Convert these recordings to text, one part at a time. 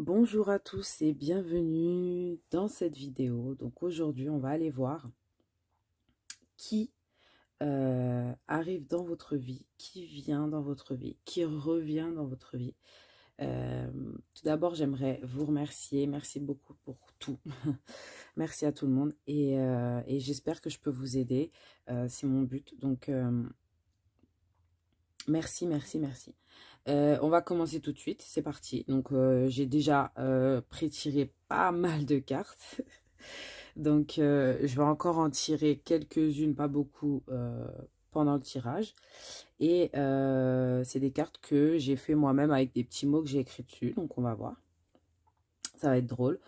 Bonjour à tous et bienvenue dans cette vidéo. Donc aujourd'hui, on va aller voir qui arrive dans votre vie, qui vient dans votre vie, qui revient dans votre vie. Tout d'abord, j'aimerais vous remercier. Merci beaucoup pour tout. Merci à tout le monde et j'espère que je peux vous aider. C'est mon but. Donc, merci, merci, merci. On va commencer tout de suite, c'est parti. Donc j'ai déjà pré-tiré pas mal de cartes. Donc je vais encore en tirer quelques-unes, pas beaucoup, pendant le tirage. Et c'est des cartes que j'ai fait moi-même avec des petits mots que j'ai écrits dessus. Donc on va voir. Ça va être drôle.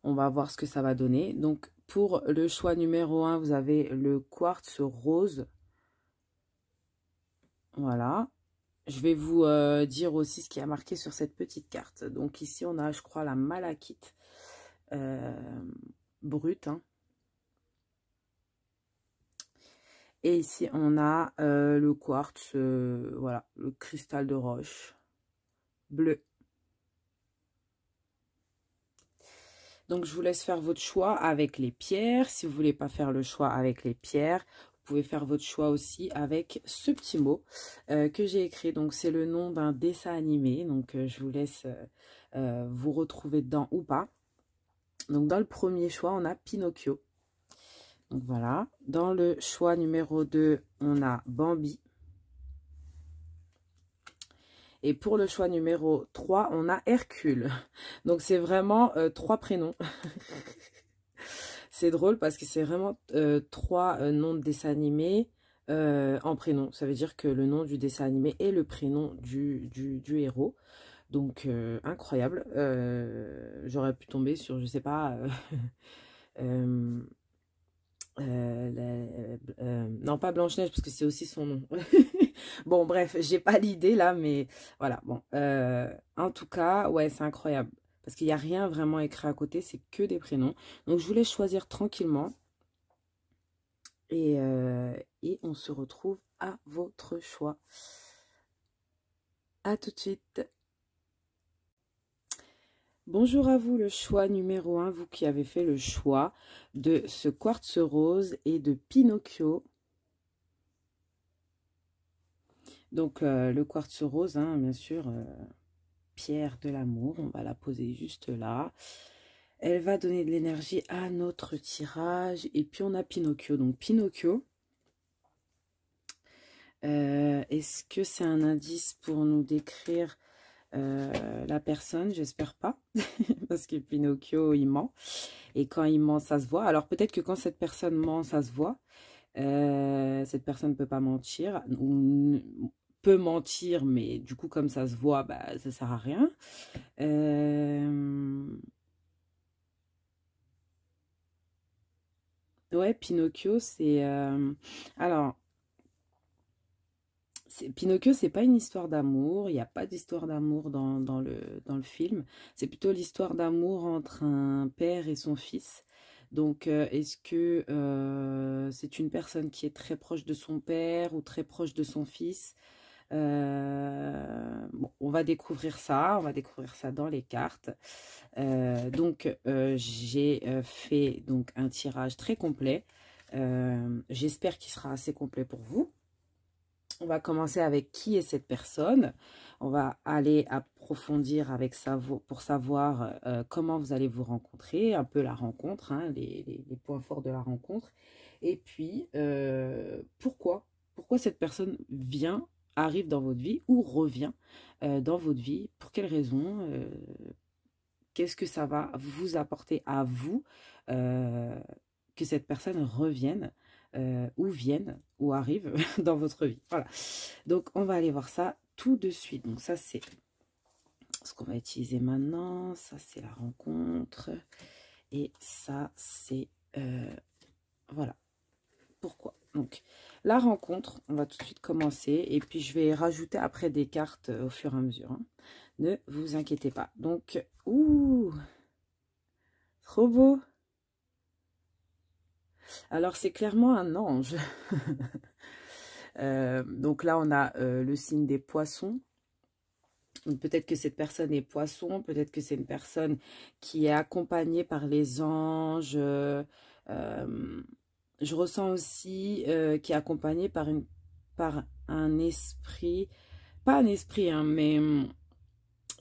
On va voir ce que ça va donner. Donc pour le choix numéro 1, vous avez le quartz rose. Voilà. Je vais vous dire aussi ce qui a marqué sur cette petite carte. Donc ici, on a, je crois, la malachite brute. Hein. Et ici, on a le quartz, voilà, le cristal de roche bleu. Donc, je vous laisse faire votre choix avec les pierres. Si vous ne voulez pas faire le choix avec les pierres, vous pouvez faire votre choix aussi avec ce petit mot que j'ai écrit. Donc, c'est le nom d'un dessin animé. Donc, je vous laisse vous retrouver dedans ou pas. Donc, dans le premier choix, on a Pinocchio. Donc, voilà. Dans le choix numéro 2, on a Bambi. Et pour le choix numéro 3, on a Hercule. Donc, c'est vraiment 3 prénoms. C'est drôle parce que c'est vraiment 3 noms de dessins animés en prénom. Ça veut dire que le nom du dessin animé est le prénom du héros. Donc, incroyable. J'aurais pu tomber sur, je sais pas... non, pas Blanche-Neige, parce que c'est aussi son nom. Bon, bref, j'ai pas l'idée là, mais voilà. Bon, en tout cas, ouais, c'est incroyable. Parce qu'il n'y a rien vraiment écrit à côté, c'est que des prénoms. Donc, je vous laisse choisir tranquillement. Et on se retrouve à votre choix. À tout de suite. Bonjour à vous, le choix numéro 1, vous qui avez fait le choix de ce quartz rose et de Pinocchio. Donc, le quartz rose, hein, bien sûr, pierre de l'amour, on va la poser juste là. Elle va donner de l'énergie à notre tirage. Et puis, on a Pinocchio. Donc, Pinocchio, est-ce que c'est un indice pour nous décrire la personne? J'espère pas, parce que Pinocchio, il ment. Et quand il ment, ça se voit. Alors, peut-être que quand cette personne ment, ça se voit. Cette personne ne peut pas mentir. Ou peut mentir, mais du coup, comme ça se voit, bah, ça sert à rien. Ouais, Pinocchio, c'est... alors, Pinocchio, c'est pas une histoire d'amour. Il n'y a pas d'histoire d'amour dans le film. C'est plutôt l'histoire d'amour entre un père et son fils. Donc, est-ce que c'est une personne qui est très proche de son père ou très proche de son fils? Bon, on va découvrir ça. On va découvrir ça dans les cartes. Donc, j'ai fait donc, un tirage très complet. J'espère qu'il sera assez complet pour vous. On va commencer avec qui est cette personne. On va aller approfondir avec ça pour savoir comment vous allez vous rencontrer, un peu la rencontre, hein, les points forts de la rencontre. Et puis, pourquoi cette personne arrive dans votre vie ou revient dans votre vie, pour quelles raisons, qu'est-ce que ça va vous apporter à vous que cette personne revienne ou vienne ou arrive dans votre vie. Voilà. Donc, on va aller voir ça tout de suite. Donc, ça, c'est ce qu'on va utiliser maintenant. Ça, c'est la rencontre. Et ça, c'est... voilà. Pourquoi? Donc, la rencontre, on va tout de suite commencer. Et puis, je vais rajouter après des cartes au fur et à mesure. Hein. Ne vous inquiétez pas. Donc, ouh, trop beau. Alors, c'est clairement un ange. Donc là, on a le signe des poissons. Peut-être que cette personne est poisson, peut-être que c'est une personne qui est accompagnée par les anges. Je ressens aussi qui est accompagnée par un esprit, pas un esprit, hein, mais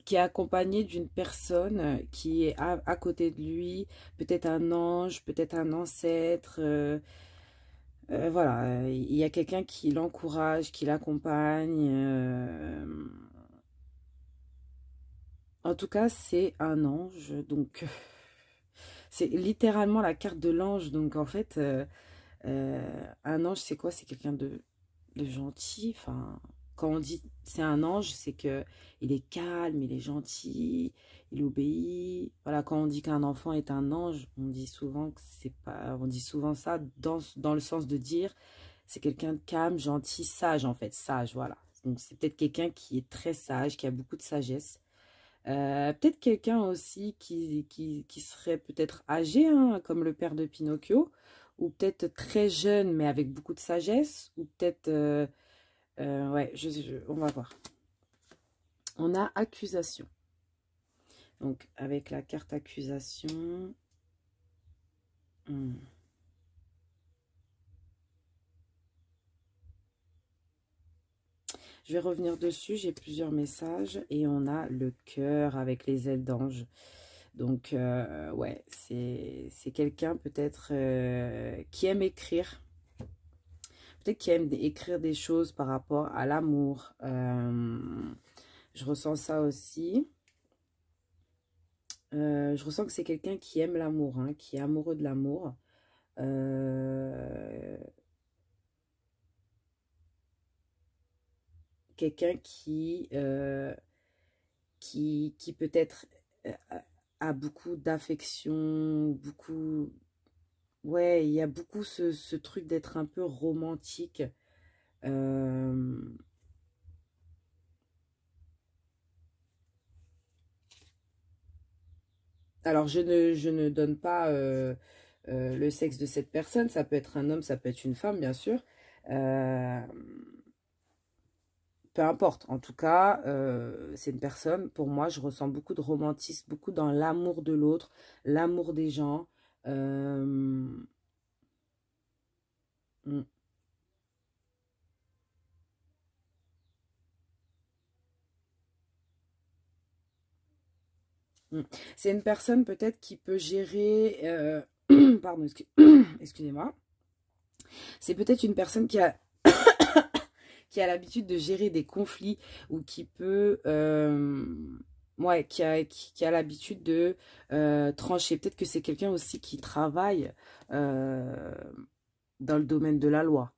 qui est accompagné d'une personne qui est à côté de lui, peut-être un ange, peut-être un ancêtre. Voilà, il y a quelqu'un qui l'encourage, qui l'accompagne. En tout cas, c'est un ange, donc c'est littéralement la carte de l'ange. Donc en fait, un ange, c'est quoi? C'est quelqu'un de gentil. Enfin, quand on dit c'est un ange, c'est que il est calme, il est gentil, il obéit. Voilà, quand on dit qu'un enfant est un ange, on dit souvent que c'est pas, on dit souvent ça dans le sens de dire c'est quelqu'un de calme, gentil, sage en fait, sage. Voilà. Donc c'est peut-être quelqu'un qui est très sage, qui a beaucoup de sagesse. Peut-être quelqu'un aussi qui serait peut-être âgé, hein, comme le père de Pinocchio, ou peut-être très jeune, mais avec beaucoup de sagesse, ou peut-être... ouais, on va voir. On a accusation. Donc, avec la carte accusation... Je vais revenir dessus, j'ai plusieurs messages. Et on a le cœur avec les ailes d'ange. Donc, ouais, c'est quelqu'un peut-être qui aime écrire. Peut-être qui aime écrire des choses par rapport à l'amour. Je ressens ça aussi. Je ressens que c'est quelqu'un qui aime l'amour, hein, qui est amoureux de l'amour. Quelqu'un qui peut-être a beaucoup d'affection, beaucoup... Ouais, il y a beaucoup ce truc d'être un peu romantique. Alors, je ne donne pas le sexe de cette personne. Ça peut être un homme, ça peut être une femme, bien sûr. Peu importe. En tout cas, c'est une personne, pour moi, je ressens beaucoup de romantisme, beaucoup dans l'amour de l'autre, l'amour des gens. Mm, mm. C'est une personne peut-être qui peut gérer... pardon, excusez-moi. C'est peut-être une personne qui a l'habitude de gérer des conflits ou qui peut... ouais, qui a l'habitude de trancher. Peut-être que c'est quelqu'un aussi qui travaille dans le domaine de la loi.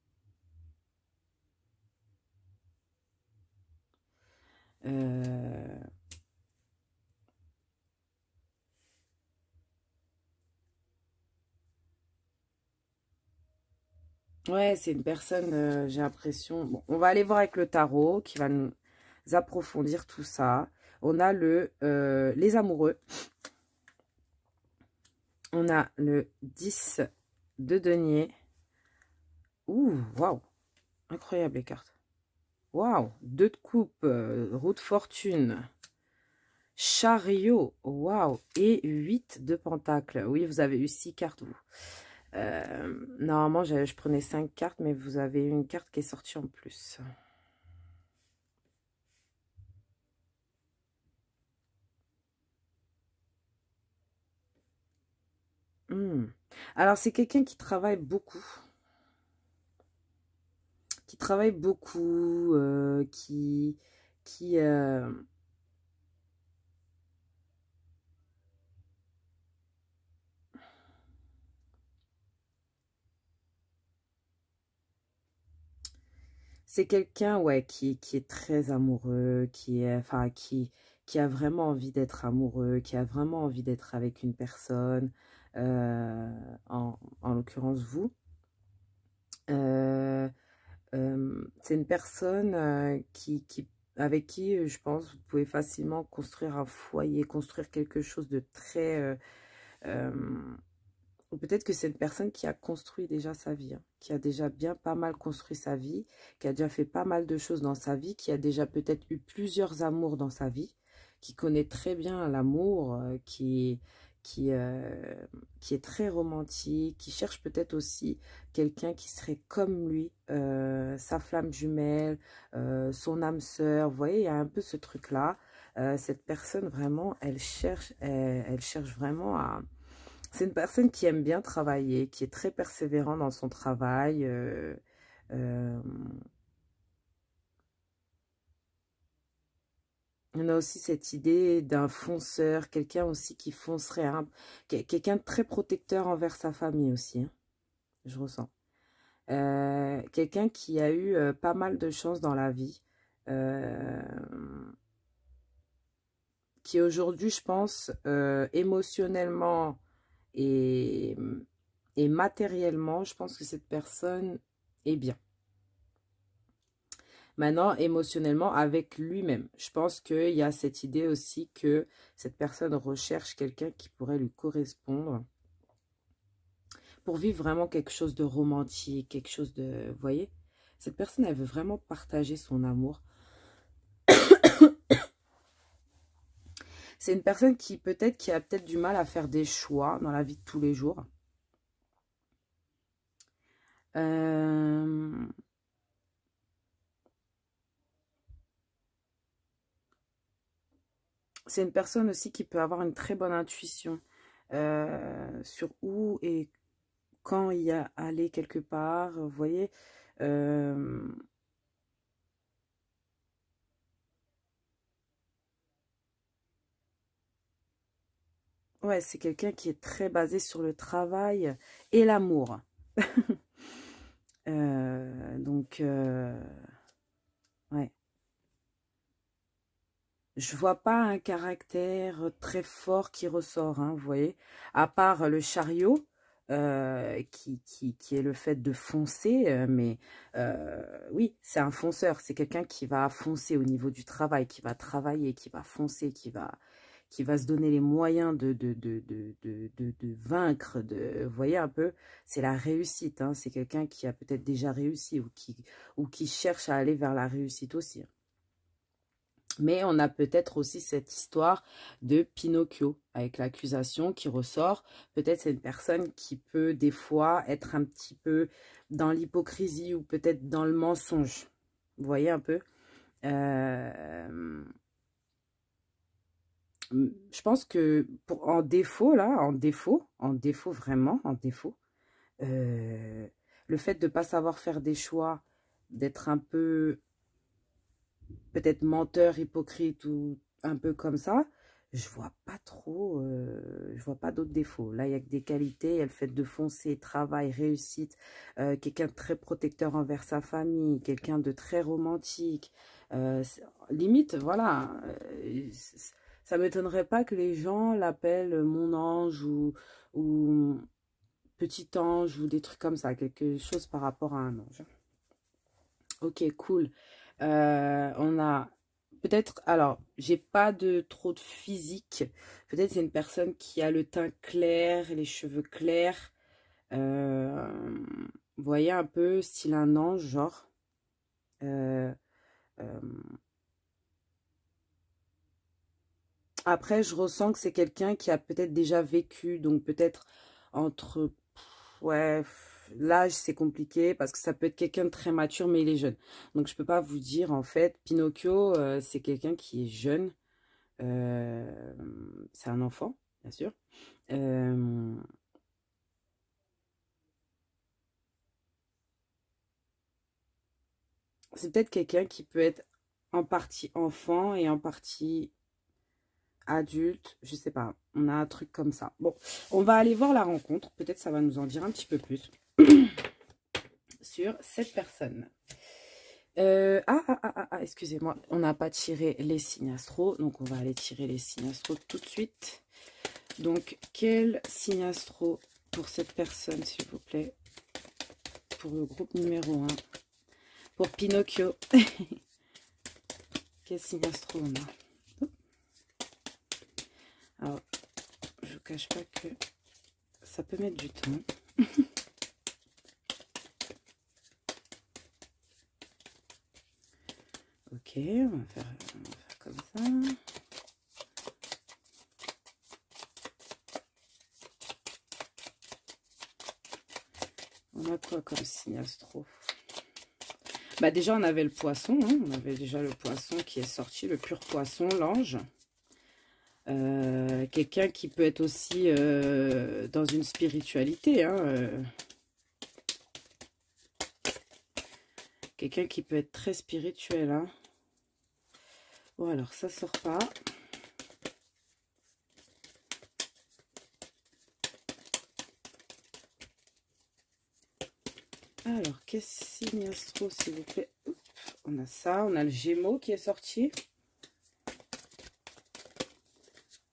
Ouais, c'est une personne, j'ai l'impression... Bon, on va aller voir avec le tarot qui va nous approfondir tout ça. On a les amoureux. On a le 10 de denier. Ouh, waouh. Incroyable les cartes. Waouh. 2 de coupe, roue de fortune. Chariot, waouh. Et 8 de pentacle. Oui, vous avez eu 6 cartes, vous. Normalement, je prenais 5 cartes, mais vous avez eu une carte qui est sortie en plus. Alors, c'est quelqu'un qui travaille beaucoup. Qui travaille beaucoup, qui c'est quelqu'un, ouais, qui est très amoureux, enfin, qui a vraiment envie d'être amoureux, qui a vraiment envie d'être avec une personne, en l'occurrence vous. C'est une personne avec qui, je pense, vous pouvez facilement construire un foyer, construire quelque chose de très... Ou peut-être que c'est une personne qui a construit déjà sa vie, hein, qui a déjà bien pas mal construit sa vie, qui a déjà fait pas mal de choses dans sa vie, qui a déjà peut-être eu plusieurs amours dans sa vie, qui connaît très bien l'amour, qui, euh, qui est très romantique, qui cherche peut-être aussi quelqu'un qui serait comme lui, sa flamme jumelle, son âme sœur. Vous voyez, il y a un peu ce truc-là. Cette personne, vraiment, elle cherche vraiment à... C'est une personne qui aime bien travailler, qui est très persévérant dans son travail. Euh, on a aussi cette idée d'un fonceur, quelqu'un aussi qui foncerait, quelqu'un de très protecteur envers sa famille aussi, hein, je ressens. Quelqu'un qui a eu pas mal de chance dans la vie, euh, qui aujourd'hui, je pense, émotionnellement et, et matériellement, je pense que cette personne est bien. Maintenant, émotionnellement, avec lui-même. Je pense qu'il y a cette idée aussi que cette personne recherche quelqu'un qui pourrait lui correspondre pour vivre vraiment quelque chose de romantique, quelque chose de... Vous voyez, cette personne, elle veut vraiment partager son amour. C'est une personne qui qui a peut-être du mal à faire des choix dans la vie de tous les jours. C'est une personne aussi qui peut avoir une très bonne intuition sur où et quand y aller quelque part. Vous voyez, ouais, c'est quelqu'un qui est très basé sur le travail et l'amour. Donc, ouais. Je vois pas un caractère très fort qui ressort, hein, vous voyez. À part le chariot, qui est le fait de foncer. Mais oui, c'est un fonceur. C'est quelqu'un qui va foncer au niveau du travail, qui va travailler, qui va foncer, qui va se donner les moyens de vaincre. Vous voyez un peu, c'est la réussite. Hein, c'est quelqu'un qui a peut-être déjà réussi ou qui cherche à aller vers la réussite aussi. Mais on a peut-être aussi cette histoire de Pinocchio avec l'accusation qui ressort. Peut-être c'est une personne qui peut des fois être un petit peu dans l'hypocrisie ou peut-être dans le mensonge. Vous voyez un peu, je pense que en défaut, là, en défaut vraiment, en défaut, le fait de ne pas savoir faire des choix, d'être un peu peut-être menteur, hypocrite ou un peu comme ça, je vois pas trop, je vois pas d'autres défauts. Là, il y a que des qualités, il y a le fait de foncer, travail, réussite, quelqu'un de très protecteur envers sa famille, quelqu'un de très romantique. Limite, voilà, ça m'étonnerait pas que les gens l'appellent mon ange ou petit ange ou des trucs comme ça, quelque chose par rapport à un ange. Ok, cool. On a peut-être, alors, j'ai pas de trop de physique. Peut-être c'est une personne qui a le teint clair, les cheveux clairs. Vous voyez un peu style un ange, genre. Euh, euh, Après, je ressens que c'est quelqu'un qui a peut-être déjà vécu, donc peut-être entre... Ouais, l'âge, c'est compliqué parce que ça peut être quelqu'un de très mature, mais il est jeune. Donc, je peux pas vous dire, en fait, Pinocchio, c'est quelqu'un qui est jeune. C'est un enfant, bien sûr. Euh, c'est peut-être quelqu'un qui peut être en partie enfant et en partie adulte, je sais pas, on a un truc comme ça. Bon, on va aller voir la rencontre, peut-être ça va nous en dire un petit peu plus sur cette personne. Excusez-moi, on n'a pas tiré les signes astro, donc on va aller tirer les signes astro tout de suite. Donc, quel signe astro pour cette personne, s'il vous plaît, pour le groupe numéro 1, pour Pinocchio. Quel signe astro on a? Alors, je ne vous cache pas que ça peut mettre du temps. Ok, on va faire comme ça. On a quoi comme signe astro? Bah déjà, on avait le poisson. Hein, on avait déjà le poisson qui est sorti, le pur poisson, l'ange. Quelqu'un qui peut être aussi dans une spiritualité. Hein, quelqu'un qui peut être très spirituel. Hein. Bon, alors, ça sort pas. Alors, qu'est-ce signe astro, s'il vous plaît? Oups, on a ça, on a le Gémeaux qui est sorti.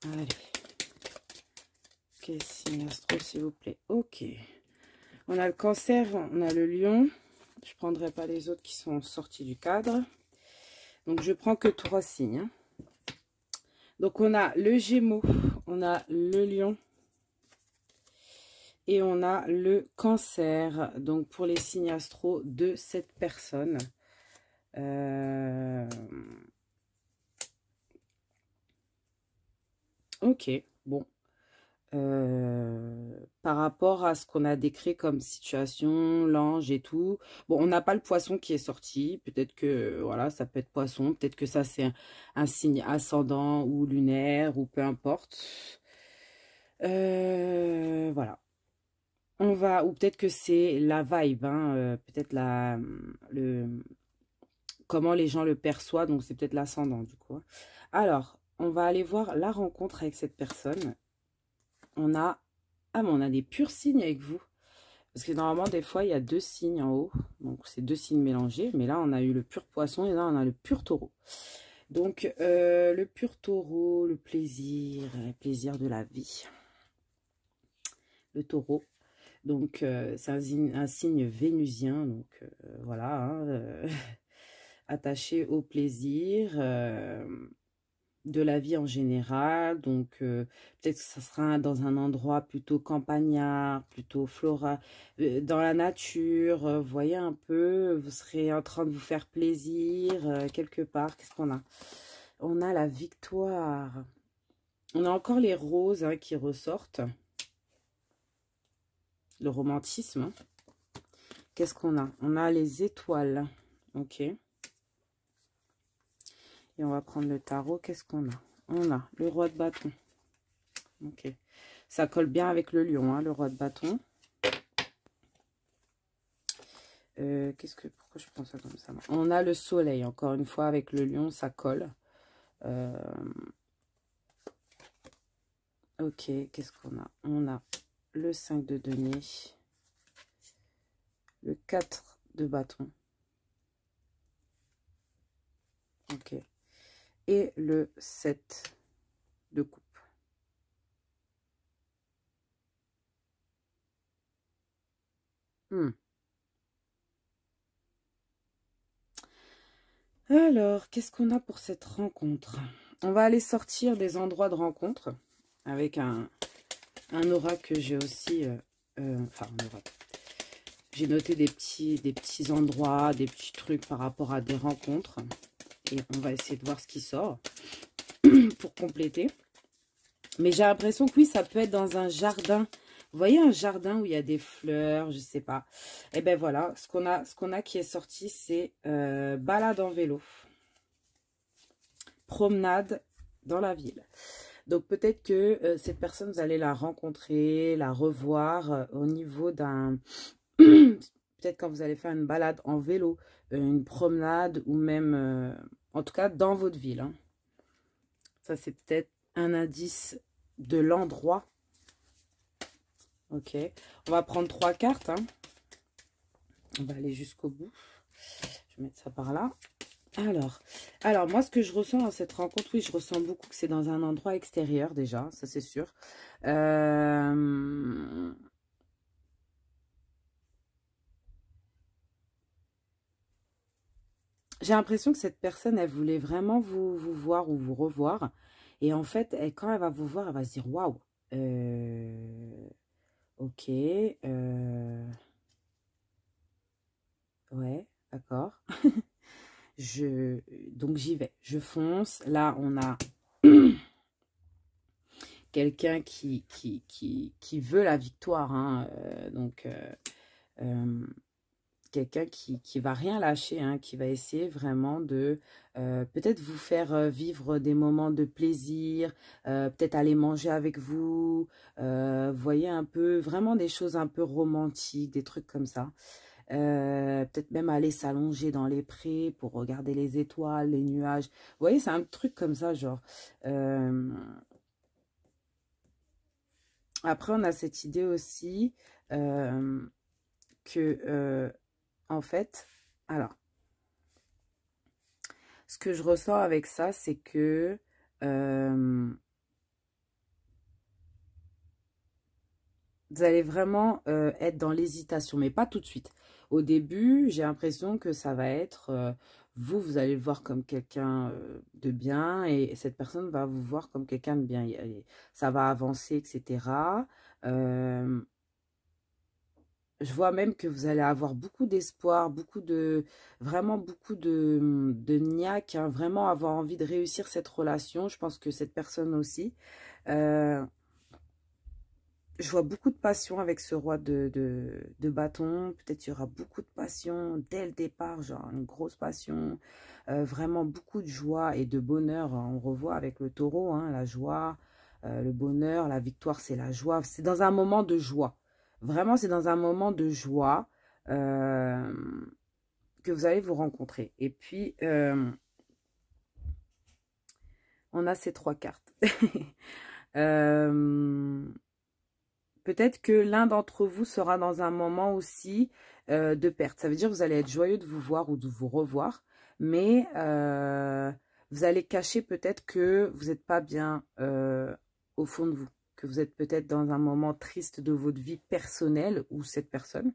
Allez. Qu'est-ce signe astro, s'il vous plaît? Ok. On a le Cancer, on a le Lion. Je ne prendrai pas les autres qui sont sortis du cadre. Donc, je prends que 3 signes. Hein. Donc, on a le Gémeaux, on a le Lion. Et on a le Cancer, donc pour les signes astro de cette personne. Ok, bon. Par rapport à ce qu'on a décrit comme situation, l'ange et tout. Bon, on n'a pas le poisson qui est sorti. Peut-être que, voilà, ça peut être poisson. Peut-être que ça, c'est un signe ascendant ou lunaire ou peu importe. Voilà. On va, ou peut-être que c'est la vibe, hein, peut-être comment les gens le perçoivent, donc c'est peut-être l'ascendant du coup. Alors, on va aller voir la rencontre avec cette personne. On a, mais on a des purs signes avec vous. Parce que normalement, des fois, il y a 2 signes en haut. Donc, c'est 2 signes mélangés. Mais là, on a eu le pur poisson et là, on a le pur taureau. Donc, le pur taureau, le plaisir de la vie. Le taureau. Donc, c'est un signe vénusien. Donc, voilà. Hein, attaché au plaisir de la vie en général. Donc, peut-être que ça sera dans un endroit plutôt campagnard, plutôt floral, dans la nature. Vous voyez un peu, vous serez en train de vous faire plaisir quelque part. Qu'est-ce qu'on a? On a la victoire. On a encore les roses hein, qui ressortent. Le romantisme. Qu'est-ce qu'on a? On a les étoiles. Ok. Et on va prendre le tarot. Qu'est-ce qu'on a? On a le roi de bâton. Ok. Ça colle bien avec le lion, hein, le roi de bâton. Pourquoi je prends ça comme ça? On a le soleil, encore une fois, avec le lion, ça colle. Ok, qu'est-ce qu'on a? On a le 5 de denier. Le 4 de bâton. Ok. Et le 7 de coupe. Alors, qu'est-ce qu'on a pour cette rencontre? On va aller sortir des endroits de rencontre avec un aura que j'ai aussi... enfin, un aura. J'ai noté des petits endroits, des petits trucs par rapport à des rencontres. Et on va essayer de voir ce qui sort pour compléter. Mais j'ai l'impression que oui, ça peut être dans un jardin. Vous voyez un jardin où il y a des fleurs, je sais pas. Et ben voilà, ce qu'on a qui est sorti, c'est balade en vélo. Promenade dans la ville. Donc peut-être que cette personne, vous allez la rencontrer, la revoir au niveau d'un... peut-être quand vous allez faire une balade en vélo, une promenade ou même, en tout cas, dans votre ville. Hein. Ça, c'est peut-être un indice de l'endroit. Ok. On va prendre 3 cartes. Hein. On va aller jusqu'au bout. Je vais mettre ça par là. Alors, moi, ce que je ressens dans cette rencontre, oui, je ressens beaucoup que c'est dans un endroit extérieur déjà, ça c'est sûr. J'ai l'impression que cette personne, elle voulait vraiment vous voir ou vous revoir. Et en fait, quand elle va vous voir, elle va se dire, waouh, Ok. Ouais, d'accord. Donc j'y vais. Je fonce. Là, on a quelqu'un qui veut la victoire. Hein, quelqu'un qui va rien lâcher, hein, qui va essayer vraiment de peut-être vous faire vivre des moments de plaisir, peut-être aller manger avec vous, voyez un peu, vraiment des choses un peu romantiques, des trucs comme ça. Peut-être même aller s'allonger dans les prés pour regarder les étoiles, les nuages. Vous voyez, c'est un truc comme ça, genre. Après, on a cette idée aussi que, en fait, alors, ce que je ressens avec ça, c'est que vous allez vraiment être dans l'hésitation, mais pas tout de suite. Au début, j'ai l'impression que ça va être, vous allez le voir comme quelqu'un de bien et cette personne va vous voir comme quelqu'un de bien. Ça va avancer, etc. Je vois même que vous allez avoir beaucoup d'espoir, vraiment beaucoup de niaque, hein, vraiment avoir envie de réussir cette relation. Je pense que cette personne aussi. Je vois beaucoup de passion avec ce roi de bâton. Peut-être il y aura beaucoup de passion dès le départ, genre une grosse passion. Vraiment beaucoup de joie et de bonheur. On revoit avec le taureau, hein, la joie, le bonheur, la victoire, c'est la joie. C'est dans un moment de joie. Vraiment, c'est dans un moment de joie que vous allez vous rencontrer. Et puis, on a ces trois cartes. Peut-être que l'un d'entre vous sera dans un moment aussi de perte. Ça veut dire que vous allez être joyeux de vous voir ou de vous revoir, mais vous allez cacher peut-être que vous n'êtes pas bien au fond de vous, que vous êtes peut-être dans un moment triste de votre vie personnelle ou cette personne,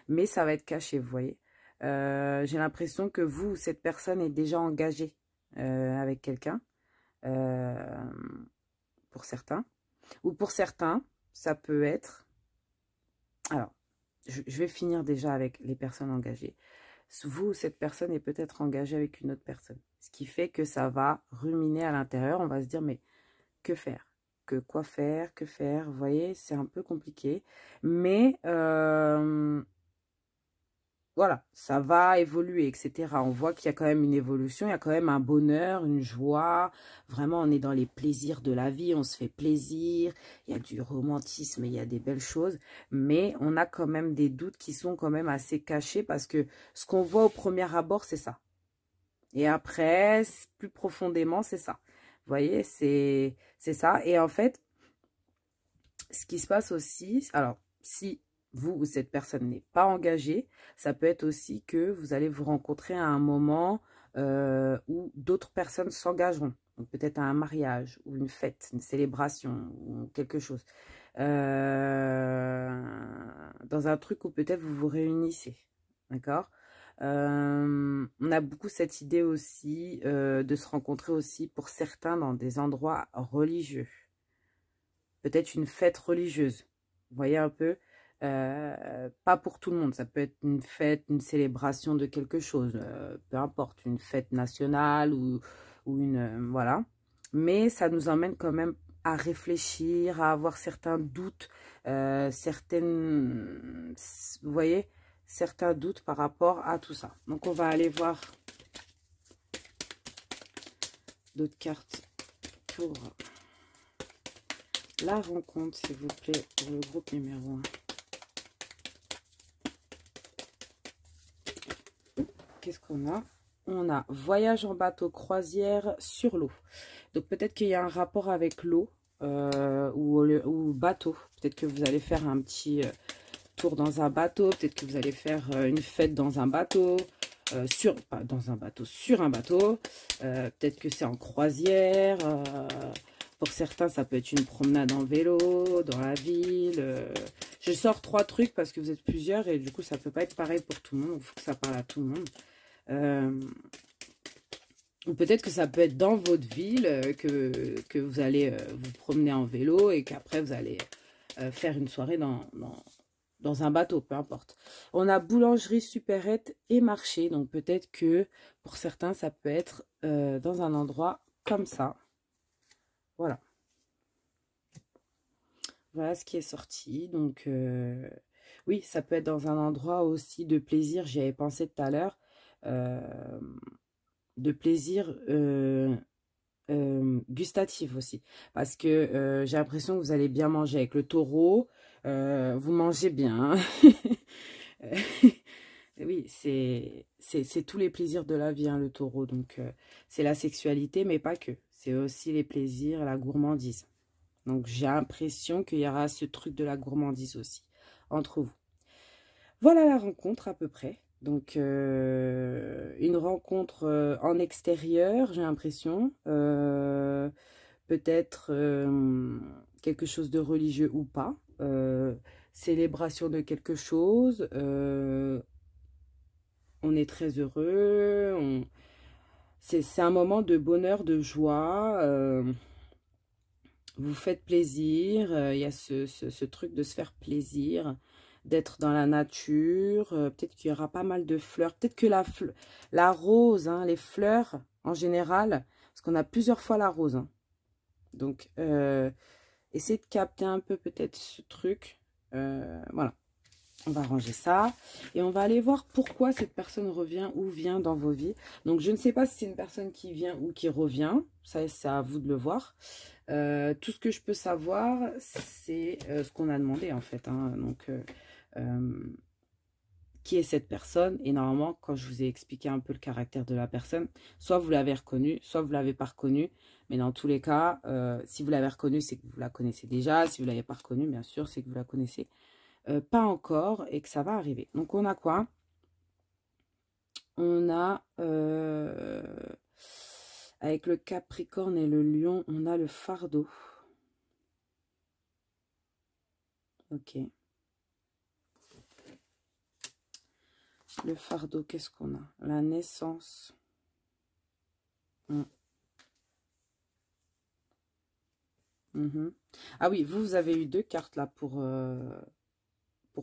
mais ça va être caché, vous voyez. J'ai l'impression que vous ou cette personne est déjà engagée avec quelqu'un, pour certains, ou pour certains, ça peut être... Alors, je vais finir déjà avec les personnes engagées. Vous, cette personne est peut-être engagée avec une autre personne. Ce qui fait que ça va ruminer à l'intérieur. On va se dire, mais que faire? Quoi faire? Que faire? Vous voyez, c'est un peu compliqué. Mais voilà, ça va évoluer, etc. On voit qu'il y a quand même une évolution, il y a quand même un bonheur, une joie. Vraiment, on est dans les plaisirs de la vie, on se fait plaisir. Il y a du romantisme, il y a des belles choses. Mais on a quand même des doutes qui sont quand même assez cachés parce que ce qu'on voit au premier abord, c'est ça. Et après, plus profondément, c'est ça. Vous voyez, c'est ça. Et en fait, ce qui se passe aussi, alors, si vous ou cette personne n'est pas engagée, ça peut être aussi que vous allez vous rencontrer à un moment où d'autres personnes s'engageront. Donc peut-être à un mariage ou une fête, une célébration ou quelque chose. Dans un truc où peut-être vous vous réunissez. D'accord? On a beaucoup cette idée aussi de se rencontrer aussi pour certains dans des endroits religieux. Peut-être une fête religieuse. Vous voyez un peu, pas pour tout le monde. Ça peut être une fête, une célébration de quelque chose. Peu importe, une fête nationale ou une... voilà. Mais ça nous emmène quand même à réfléchir, à avoir certains doutes, certaines... Vous voyez, certains doutes par rapport à tout ça. Donc, on va aller voir d'autres cartes pour... la rencontre, s'il vous plaît, pour le groupe numéro 1. Qu'est-ce qu'on a? On a voyage en bateau, croisière sur l'eau. Donc peut-être qu'il y a un rapport avec l'eau ou bateau. Peut-être que vous allez faire un petit tour dans un bateau. Peut-être que vous allez faire une fête dans un bateau. Pas dans un bateau, sur un bateau. Peut-être que c'est en croisière. Pour certains, ça peut être une promenade en vélo, dans la ville. Je sors 3 trucs parce que vous êtes plusieurs et du coup, ça ne peut pas être pareil pour tout le monde. Il faut que ça parle à tout le monde. Ou peut-être que ça peut être dans votre ville que vous allez vous promener en vélo et qu'après, vous allez faire une soirée dans un bateau, peu importe. On a boulangerie, supérette et marché. Donc peut-être que pour certains, ça peut être dans un endroit comme ça. Voilà. Voilà ce qui est sorti. Donc oui, ça peut être dans un endroit aussi de plaisir. J'y avais pensé tout à l'heure. De plaisir gustatif aussi. Parce que j'ai l'impression que vous allez bien manger avec le taureau. Vous mangez bien. Oui, c'est tous les plaisirs de la vie, hein, le taureau. Donc, c'est la sexualité, mais pas que. C'est aussi les plaisirs, la gourmandise. Donc, j'ai l'impression qu'il y aura ce truc de la gourmandise aussi, entre vous. Voilà la rencontre à peu près. Donc, une rencontre en extérieur, j'ai l'impression. Peut-être quelque chose de religieux ou pas. Célébration de quelque chose. On est très heureux. C'est un moment de bonheur, de joie. Vous faites plaisir. Il y a ce truc de se faire plaisir, d'être dans la nature. Peut-être qu'il y aura pas mal de fleurs. Peut-être que la rose, hein, les fleurs en général, parce qu'on a plusieurs fois la rose. Hein. Donc, essayez de capter un peu peut-être ce truc. Voilà. On va ranger ça. Et on va aller voir pourquoi cette personne revient ou vient dans vos vies. Donc, je ne sais pas si c'est une personne qui vient ou qui revient. Ça, c'est à vous de le voir. Tout ce que je peux savoir, c'est ce qu'on a demandé, en fait. Hein. Donc, qui est cette personne? Et normalement, quand je vous ai expliqué un peu le caractère de la personne, soit vous l'avez reconnue, soit vous ne l'avez pas reconnue. Mais dans tous les cas, si vous l'avez reconnue, c'est que vous la connaissez déjà. Si vous ne l'avez pas reconnue, bien sûr, c'est que vous la connaissez pas encore et que ça va arriver. Donc, on a quoi? On a, avec le Capricorne et le Lion, on a le fardeau. Ok. Le fardeau, qu'est-ce qu'on a? La naissance. Ah oui, vous avez eu deux cartes là pour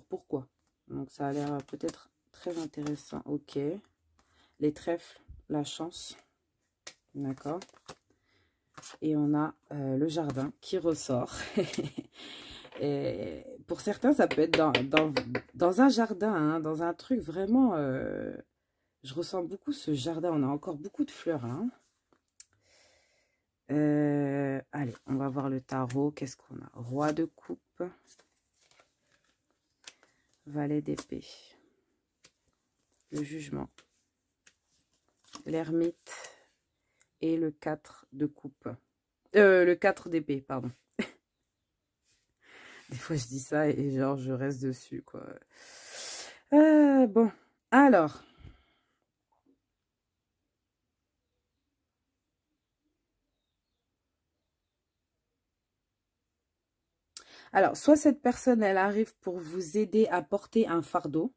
pourquoi. Donc ça a l'air peut-être très intéressant. Ok. Les trèfles, la chance. D'accord. Et on a le jardin qui ressort. Et pour certains, ça peut être dans un jardin, hein, dans un truc vraiment... je ressens beaucoup ce jardin. On a encore beaucoup de fleurs. Hein. Allez, on va voir le tarot. Qu'est-ce qu'on a? Roi de coupe. Valet d'épée. Le jugement. L'ermite. Et le 4 de coupe. Le 4 d'épée, pardon. Des fois, je dis ça et genre, je reste dessus, quoi. Bon, alors. Alors, soit cette personne, elle arrive pour vous aider à porter un fardeau.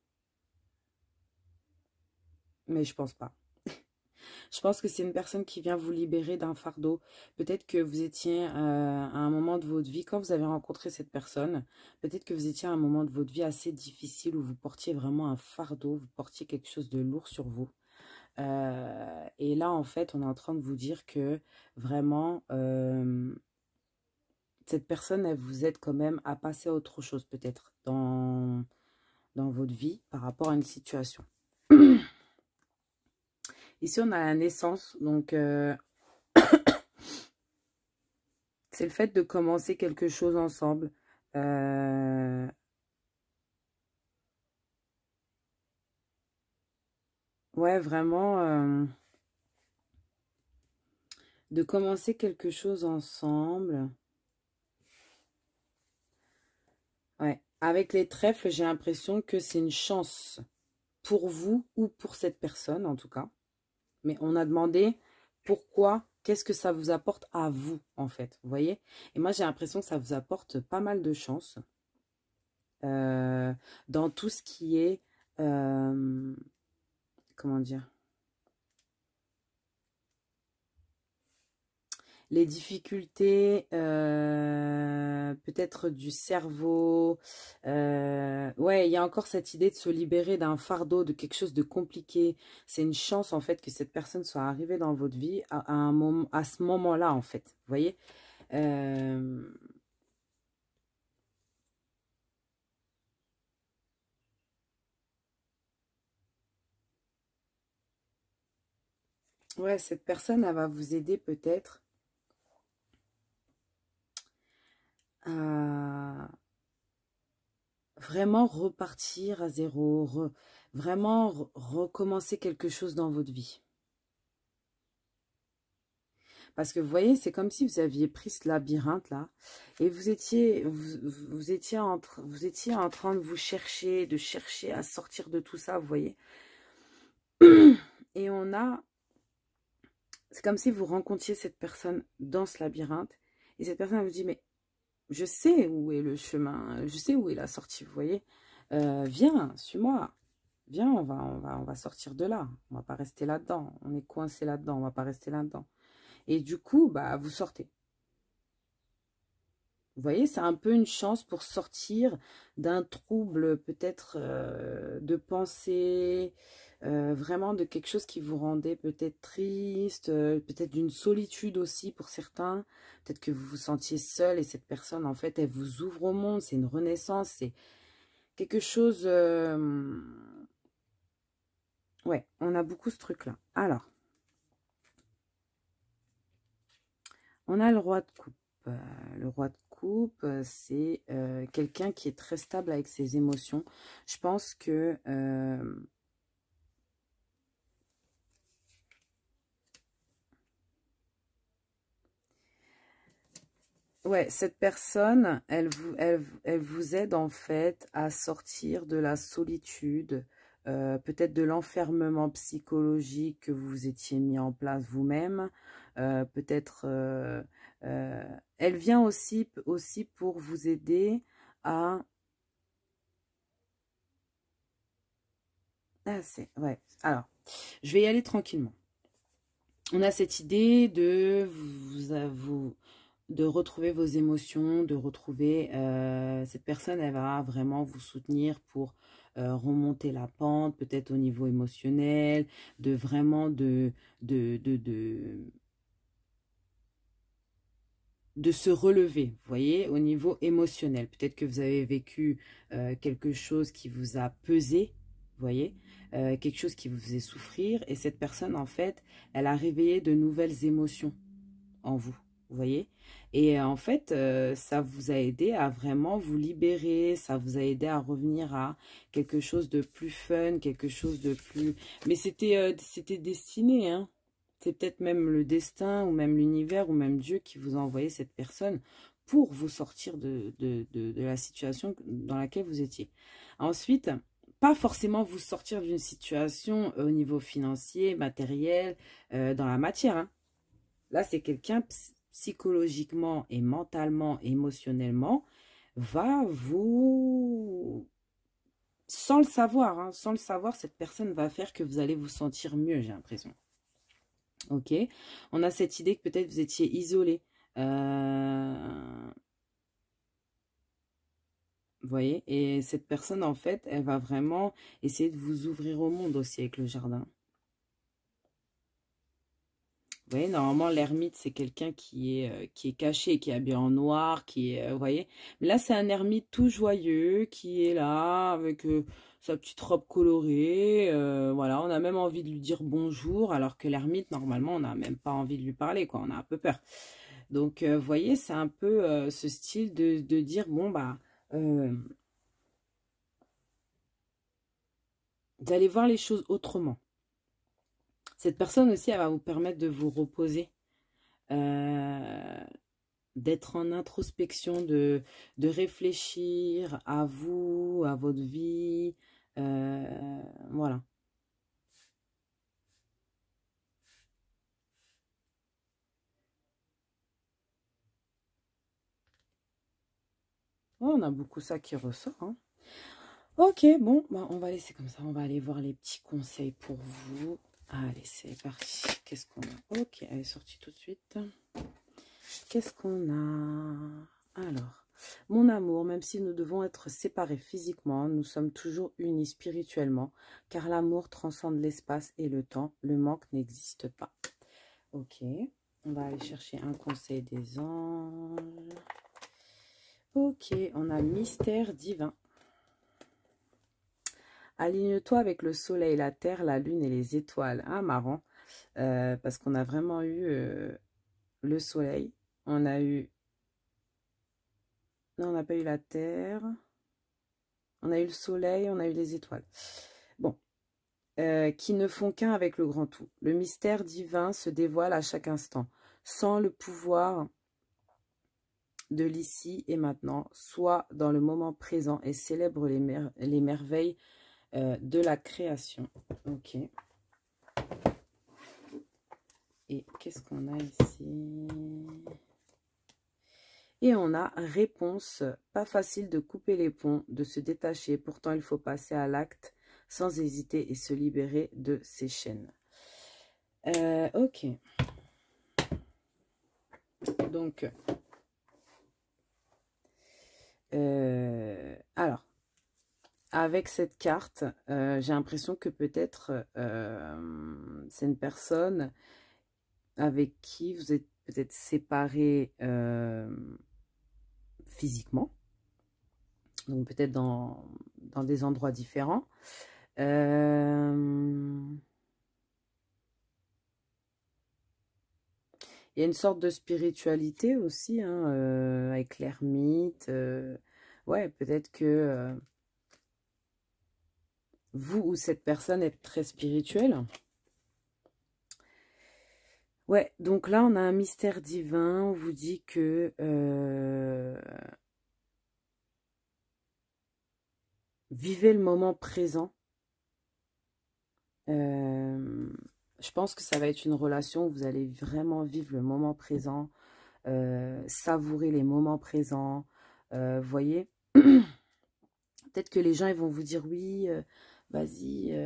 Mais je pense pas. Je pense que c'est une personne qui vient vous libérer d'un fardeau. Peut-être que vous étiez à un moment de votre vie, quand vous avez rencontré cette personne, peut-être que vous étiez à un moment de votre vie assez difficile où vous portiez vraiment un fardeau, vous portiez quelque chose de lourd sur vous. Et là, en fait, on est en train de vous dire que vraiment, cette personne, elle vous aide quand même à passer à autre chose peut-être dans votre vie par rapport à une situation. Ici, on a la naissance, donc c'est le fait de commencer quelque chose ensemble. Ouais, vraiment, de commencer quelque chose ensemble. Ouais, avec les trèfles, j'ai l'impression que c'est une chance pour vous ou pour cette personne, en tout cas. Mais on a demandé pourquoi, qu'est-ce que ça vous apporte à vous, en fait, vous voyez? Et moi, j'ai l'impression que ça vous apporte pas mal de chance dans tout ce qui est, comment dire, les difficultés, peut-être du cerveau. Ouais, il y a encore cette idée de se libérer d'un fardeau, de quelque chose de compliqué. C'est une chance, en fait, que cette personne soit arrivée dans votre vie à un moment, à ce moment-là, en fait. Vous voyez? Ouais, cette personne, elle va vous aider peut-être à vraiment repartir à zéro, vraiment recommencer quelque chose dans votre vie. Parce que vous voyez, c'est comme si vous aviez pris ce labyrinthe là et vous étiez en train de vous chercher, à sortir de tout ça, vous voyez. Et c'est comme si vous rencontriez cette personne dans ce labyrinthe et cette personne elle vous dit, mais je sais où est le chemin, je sais où est la sortie, vous voyez. Viens, suis-moi. Viens, on va sortir de là. On va pas rester là-dedans. On est coincé là-dedans, on va pas rester là-dedans. Et du coup, bah, vous sortez. Vous voyez, c'est un peu une chance pour sortir d'un trouble peut-être de pensée, vraiment de quelque chose qui vous rendait peut-être triste, peut-être d'une solitude aussi pour certains. Peut-être que vous vous sentiez seul et cette personne, en fait, elle vous ouvre au monde. C'est une renaissance, c'est quelque chose... Ouais, on a beaucoup ce truc-là. Alors, on a le roi de coupe. Le roi de coupe, c'est quelqu'un qui est très stable avec ses émotions. Je pense que... ouais, cette personne, elle vous aide en fait à sortir de la solitude, peut-être de l'enfermement psychologique que vous étiez mis en place vous-même. Peut-être, elle vient aussi pour vous aider à... Ah, c'est... Ouais, alors, je vais y aller tranquillement. On a cette idée de de retrouver vos émotions, de retrouver cette personne, elle va vraiment vous soutenir pour remonter la pente, peut-être au niveau émotionnel, de vraiment de se relever, vous voyez, au niveau émotionnel. Peut-être que vous avez vécu quelque chose qui vous a pesé, vous voyez, quelque chose qui vous faisait souffrir, et cette personne, en fait, elle a réveillé de nouvelles émotions en vous, vous voyez. Et en fait, ça vous a aidé à vraiment vous libérer, ça vous a aidé à revenir à quelque chose de plus fun, quelque chose de plus... Mais c'était destiné, hein. C'est peut-être même le destin, ou même l'univers, ou même Dieu qui vous a envoyé cette personne pour vous sortir de la situation dans laquelle vous étiez. Ensuite, pas forcément vous sortir d'une situation au niveau financier, matériel, dans la matière, hein. Là, c'est quelqu'un psychologiquement et mentalement, émotionnellement, va vous... Sans le savoir, hein, sans le savoir, cette personne va faire que vous allez vous sentir mieux, j'ai l'impression. Ok, on a cette idée que peut-être vous étiez isolé. Vous voyez, et cette personne, en fait, elle va vraiment essayer de vous ouvrir au monde aussi avec le jardin. Vous voyez, normalement, l'ermite, c'est quelqu'un qui est caché, qui est habillé en noir, qui est, vous voyez. Mais là, c'est un ermite tout joyeux, qui est là, avec sa petite robe colorée. Voilà, on a même envie de lui dire bonjour, alors que l'ermite, normalement, on n'a même pas envie de lui parler, quoi. On a un peu peur. Donc, vous voyez, c'est un peu ce style de dire, bon, bah, d'aller voir les choses autrement. Cette personne aussi, elle va vous permettre de vous reposer. D'être en introspection, de réfléchir à vous, à votre vie. Voilà. Oh, on a beaucoup ça qui ressort, hein. Ok, bon, bah, on va laisser comme ça. On va aller voir les petits conseils pour vous. Allez, c'est parti. Qu'est-ce qu'on a? Ok, elle est sortie tout de suite. Qu'est-ce qu'on a? Alors, Mon amour, même si nous devons être séparés physiquement, nous sommes toujours unis spirituellement, car l'amour transcende l'espace et le temps. Le manque n'existe pas. Ok, on va aller chercher un conseil des anges. Ok, on a mystère divin. Aligne-toi avec le soleil, la terre, la lune et les étoiles. Ah, marrant. Parce qu'on a vraiment eu le soleil. On a eu... Non, on n'a pas eu la terre. On a eu le soleil, on a eu les étoiles. Bon. Qui ne font qu'un avec le grand tout. Le mystère divin se dévoile à chaque instant. Sans le pouvoir de l'ici et maintenant, soit dans le moment présent et célèbre les merveilles de la création. Ok. Et qu'est-ce qu'on a ici? Et on a réponse. Pas facile de couper les ponts, de se détacher. Pourtant, il faut passer à l'acte sans hésiter et se libérer de ces chaînes. Ok. Donc, alors, avec cette carte, j'ai l'impression que peut-être c'est une personne avec qui vous êtes peut-être séparés physiquement, donc peut-être dans des endroits différents. Il y a une sorte de spiritualité aussi, hein, avec l'ermite. Ouais, peut-être que vous ou cette personne est très spirituelle. Ouais, donc là, on a un mystère divin. On vous dit que vivez le moment présent. Je pense que ça va être une relation où vous allez vraiment vivre le moment présent, savourer les moments présents. Voyez, peut-être que les gens ils vont vous dire oui, vas-y,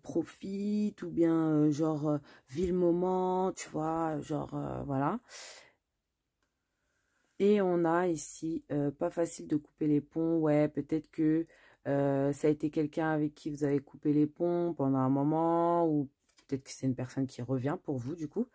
profite, ou bien genre vis le moment, tu vois, genre voilà. Et on a ici, pas facile de couper les ponts. Ouais, peut-être que ça a été quelqu'un avec qui vous avez coupé les ponts pendant un moment, ou peut-être que c'est une personne qui revient pour vous, du coup.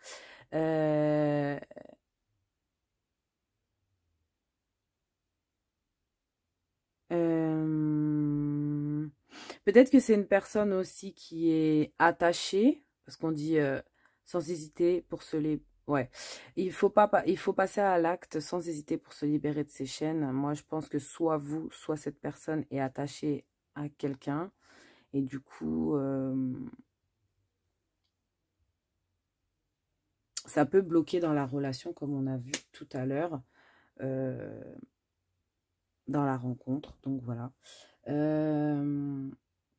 Peut-être que c'est une personne aussi qui est attachée, parce qu'on dit sans hésiter pour se libérer. Ouais, il faut passer à l'acte sans hésiter pour se libérer de ses chaînes. Moi, je pense que soit vous, soit cette personne est attachée à quelqu'un. Et du coup, ça peut bloquer dans la relation, comme on a vu tout à l'heure, dans la rencontre. Donc, voilà.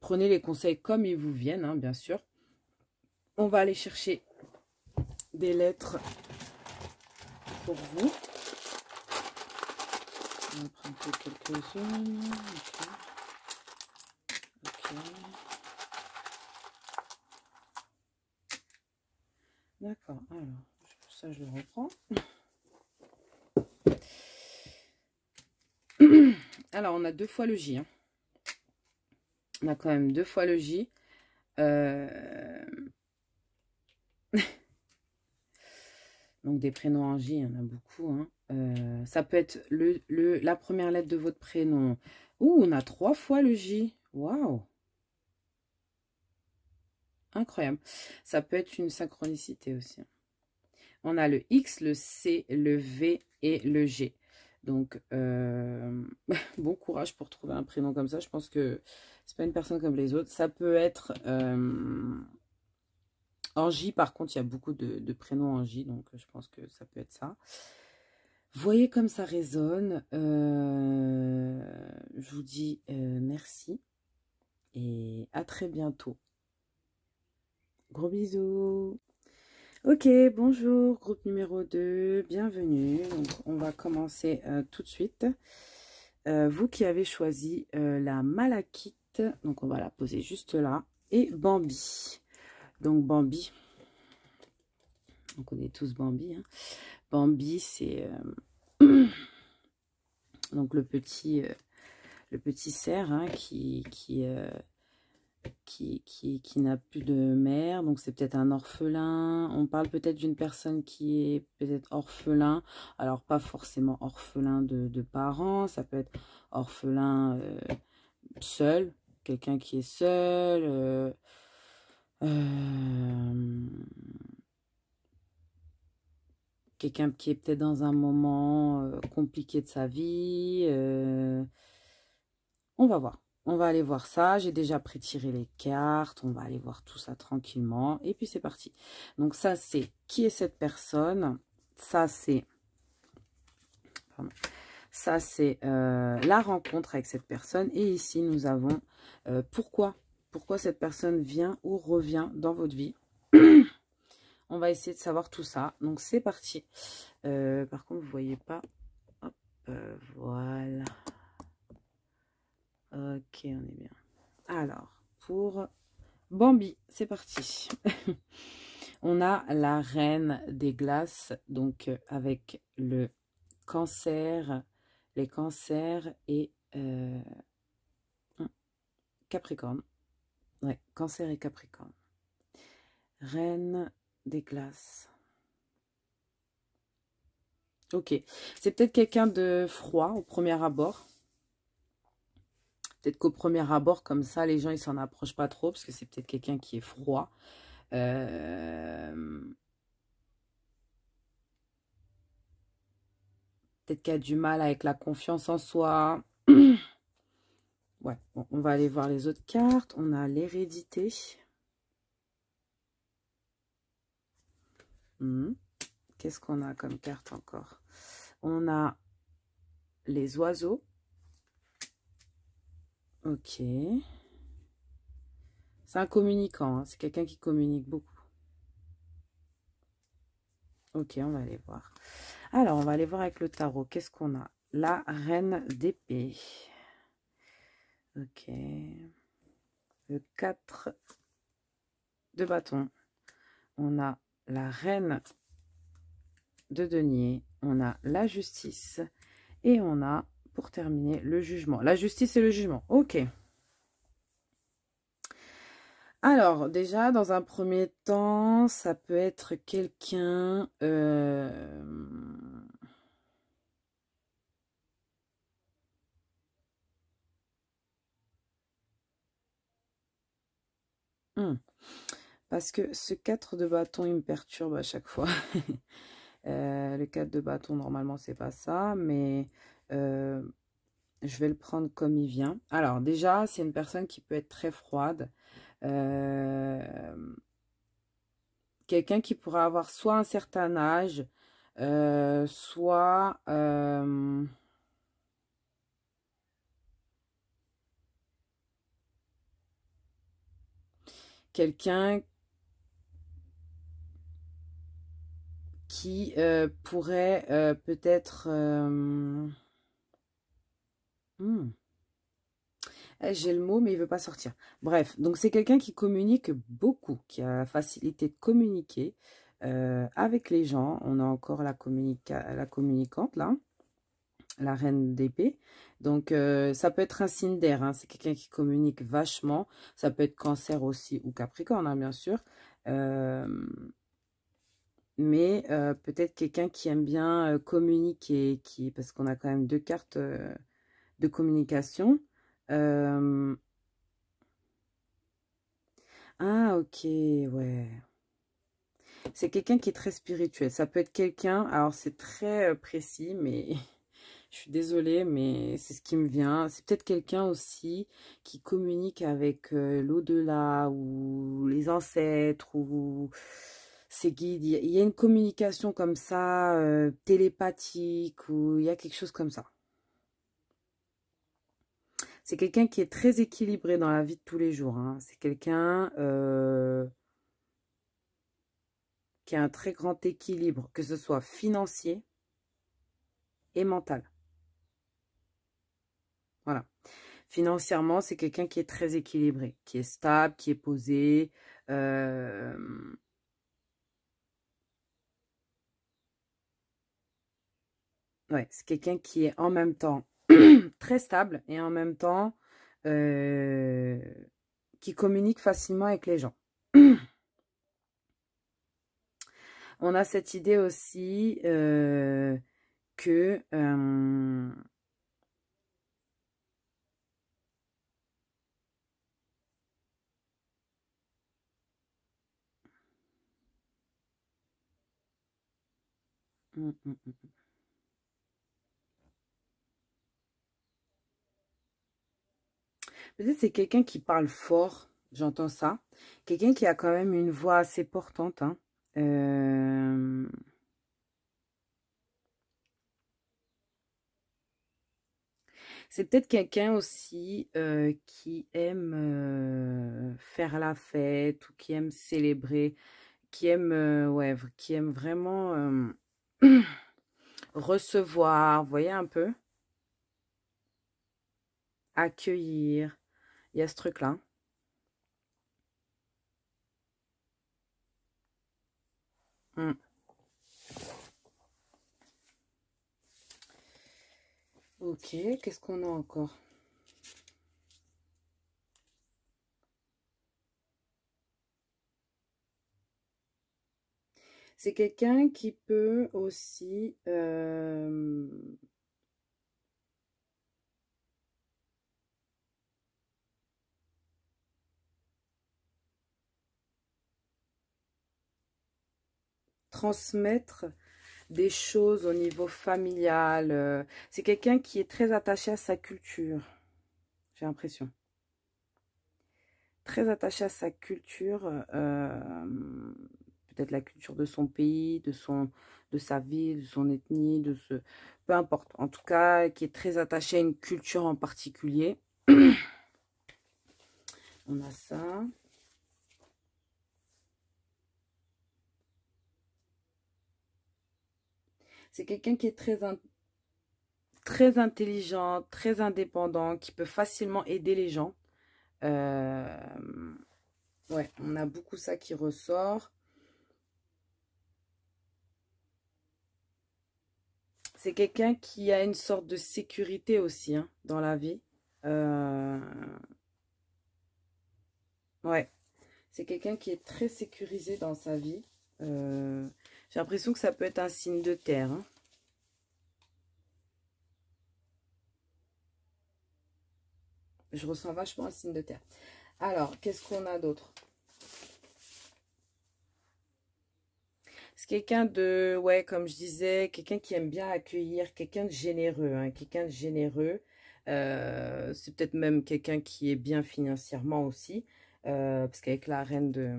Prenez les conseils comme ils vous viennent, hein, bien sûr. On va aller chercher des lettres pour vous. On va prendre quelques-unes. Ok. D'accord, alors, ça je le reprends. Alors, on a 2 fois le J. Hein. On a quand même 2 fois le J. Donc, des prénoms en J, il y en a beaucoup. Hein. Ça peut être la première lettre de votre prénom. Ouh, on a 3 fois le J. Waouh! Incroyable. Ça peut être une synchronicité aussi. On a le X, le C, le V et le G. Donc, bon courage pour trouver un prénom comme ça. Je pense que c'est pas une personne comme les autres. Ça peut être en J. Par contre, il y a beaucoup de prénoms en J. Donc, je pense que ça peut être ça. Voyez comme ça résonne. Je vous dis merci. Et à très bientôt. Gros bisous. Ok, bonjour, groupe numéro 2, bienvenue. Donc, on va commencer tout de suite. Vous qui avez choisi la malachite, donc on va la poser juste là, et Bambi. Donc, Bambi, on connaît tous Bambi. Hein. Bambi, c'est Donc le petit cerf hein, qui n'a plus de mère, donc c'est peut-être un orphelin. On parle peut-être d'une personne qui est peut-être orphelin, alors pas forcément orphelin de parents, ça peut être orphelin seul, quelqu'un qui est seul, quelqu'un qui est peut-être dans un moment compliqué de sa vie. On va voir. On va aller voir ça. J'ai déjà pré-tiré les cartes. On va aller voir tout ça tranquillement. Et puis, c'est parti. Donc, ça, c'est qui est cette personne. Ça, c'est... Ça, c'est la rencontre avec cette personne. Et ici, nous avons pourquoi. Pourquoi cette personne vient ou revient dans votre vie. On va essayer de savoir tout ça. Donc, c'est parti. Par contre, vous ne voyez pas. Hop, voilà. Ok, on est bien. Alors, pour Bambi, c'est parti. On a la reine des glaces, donc avec le cancer, les cancers et Capricorne. Ouais, cancer et Capricorne. Reine des glaces. Ok, c'est peut-être quelqu'un de froid au premier abord. Peut-être qu'au premier abord, comme ça, les gens, ils s'en approchent pas trop, parce que c'est peut-être quelqu'un qui est froid. Peut-être qu'il a du mal avec la confiance en soi. Ouais, bon, on va aller voir les autres cartes. On a l'hérédité. Qu'est-ce qu'on a comme carte encore? On a les oiseaux. Ok. C'est un communicant, hein. C'est quelqu'un qui communique beaucoup. Ok, on va aller voir. Alors, on va aller voir avec le tarot. Qu'est-ce qu'on a? La reine d'épée. Ok. Le 4 de bâton. On a la reine de denier. On a la justice. Et on a, pour terminer, le jugement. La justice et le jugement. Ok. Alors, déjà, dans un premier temps, ça peut être quelqu'un... Parce que ce 4 de bâton, il me perturbe à chaque fois. Le 4 de bâton, normalement, c'est pas ça, mais je vais le prendre comme il vient. Alors, déjà, c'est une personne qui peut être très froide. Quelqu'un qui pourra avoir soit un certain âge, soit... quelqu'un qui pourrait peut-être... j'ai le mot, mais il ne veut pas sortir. Bref, donc c'est quelqu'un qui communique beaucoup, qui a la facilité de communiquer avec les gens. On a encore la communicante, là, la reine d'épée. Donc, ça peut être un signe d'air, hein. C'est quelqu'un qui communique vachement. Ça peut être Cancer aussi ou Capricorne, hein, bien sûr. Mais peut-être quelqu'un qui aime bien communiquer, parce qu'on a quand même deux cartes de communication. Ah, ok, ouais. C'est quelqu'un qui est très spirituel. Ça peut être quelqu'un, alors c'est très précis, mais je suis désolée, mais c'est ce qui me vient. C'est peut-être quelqu'un aussi qui communique avec l'au-delà ou les ancêtres ou ses guides. Il y a une communication comme ça, télépathique, ou il y a quelque chose comme ça. C'est quelqu'un qui est très équilibré dans la vie de tous les jours, hein. C'est quelqu'un qui a un très grand équilibre, que ce soit financier et mental. Voilà. Financièrement, c'est quelqu'un qui est très équilibré, qui est stable, qui est posé. Ouais, c'est quelqu'un qui est en même temps très stable et en même temps qui communique facilement avec les gens. On a cette idée aussi que peut-être c'est quelqu'un qui parle fort, j'entends ça. Quelqu'un qui a quand même une voix assez portante, hein. C'est peut-être quelqu'un aussi qui aime faire la fête ou qui aime célébrer, qui aime, ouais, qui aime vraiment recevoir, vous voyez un peu, accueillir. Il y a ce truc-là. Mm. Ok, qu'est-ce qu'on a encore? C'est quelqu'un qui peut aussi transmettre des choses au niveau familial. C'est quelqu'un qui est très attaché à sa culture, j'ai l'impression. Très attaché à sa culture, peut-être la culture de son pays, de sa ville, de son ethnie, peu importe. En tout cas, qui est très attaché à une culture en particulier. On a ça. C'est quelqu'un qui est très intelligent, très indépendant, qui peut facilement aider les gens. Ouais, on a beaucoup ça qui ressort. C'est quelqu'un qui a une sorte de sécurité aussi hein, dans la vie. Ouais, c'est quelqu'un qui est très sécurisé dans sa vie. J'ai l'impression que ça peut être un signe de terre. Hein. Je ressens vachement un signe de terre. Alors, qu'est-ce qu'on a d'autre? C'est quelqu'un de, ouais, comme je disais, quelqu'un qui aime bien accueillir, quelqu'un de généreux, hein, quelqu'un de généreux. C'est peut-être même quelqu'un qui est bien financièrement aussi, parce qu'avec la reine de...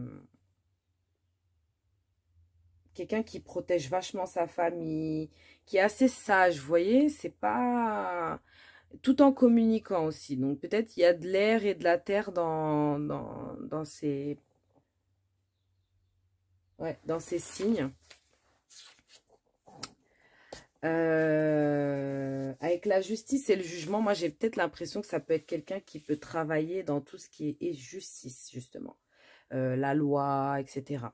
Quelqu'un qui protège vachement sa famille, qui est assez sage, vous voyez, c'est pas... Tout en communiquant aussi. Donc peut-être il y a de l'air et de la terre dans ces... Ouais, dans ces signes. Avec la justice et le jugement, moi j'ai peut-être l'impression que ça peut être quelqu'un qui peut travailler dans tout ce qui est justice, justement. La loi, etc.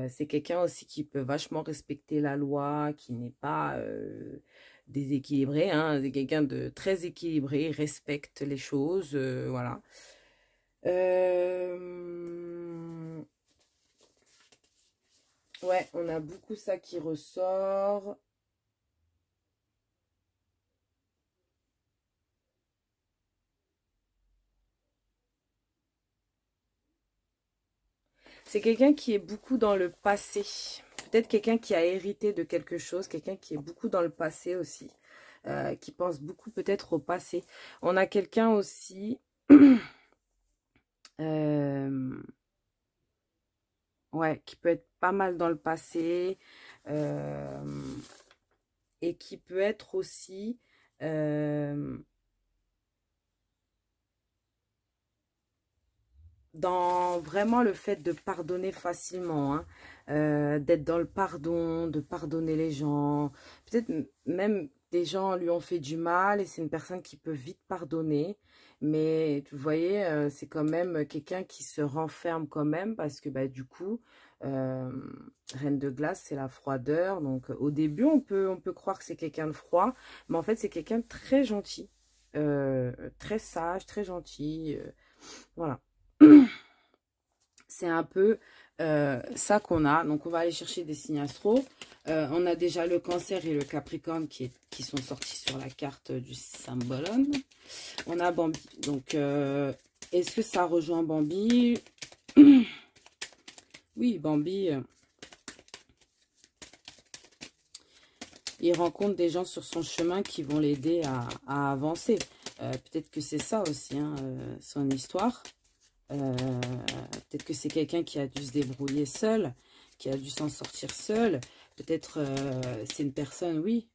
C'est quelqu'un aussi qui peut vachement respecter la loi, qui n'est pas déséquilibré. Hein. C'est quelqu'un de très équilibré, il respecte les choses, voilà. Ouais, on a beaucoup ça qui ressort. C'est quelqu'un qui est beaucoup dans le passé. Peut-être quelqu'un qui a hérité de quelque chose, quelqu'un qui est beaucoup dans le passé aussi, qui pense beaucoup peut-être au passé. On a quelqu'un aussi, ouais, qui peut être pas mal dans le passé et qui peut être aussi dans vraiment le fait de pardonner facilement, hein, d'être dans le pardon, de pardonner les gens. Peut-être même des gens lui ont fait du mal et c'est une personne qui peut vite pardonner. Mais vous voyez, c'est quand même quelqu'un qui se renferme quand même parce que bah, du coup, Reine de glace, c'est la froideur. Donc, au début, on peut croire que c'est quelqu'un de froid. Mais en fait, c'est quelqu'un de très gentil. Très sage, très gentil. Voilà. C'est un peu ça qu'on a. Donc, on va aller chercher des signes astro. On a déjà le Cancer et le Capricorne qui sont sortis sur la carte du Symbolon. On a Bambi. Donc, est-ce que ça rejoint Bambi? Oui, Bambi, il rencontre des gens sur son chemin qui vont l'aider à avancer. Peut-être que c'est ça aussi, hein, son histoire. Peut-être que c'est quelqu'un qui a dû se débrouiller seul, qui a dû s'en sortir seul. Peut-être c'est une personne, oui,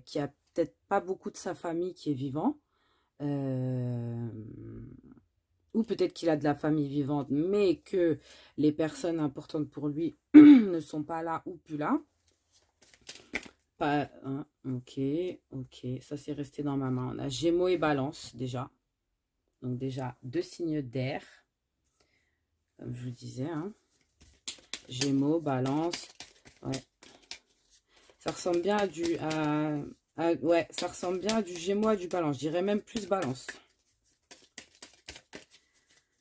qui a peut-être pas beaucoup de sa famille qui est vivant. Ou peut-être qu'il a de la famille vivante, mais que les personnes importantes pour lui ne sont pas là ou plus là. Pas, hein, ok, ça c'est resté dans ma main. On a Gémeaux et Balance déjà. Donc déjà 2 signes d'air. Comme je vous disais, hein. Gémeaux, Balance. Ouais. Ça ressemble bien à du... ouais, ça ressemble bien à du Gémeaux, à du Balance. Je dirais même plus Balance.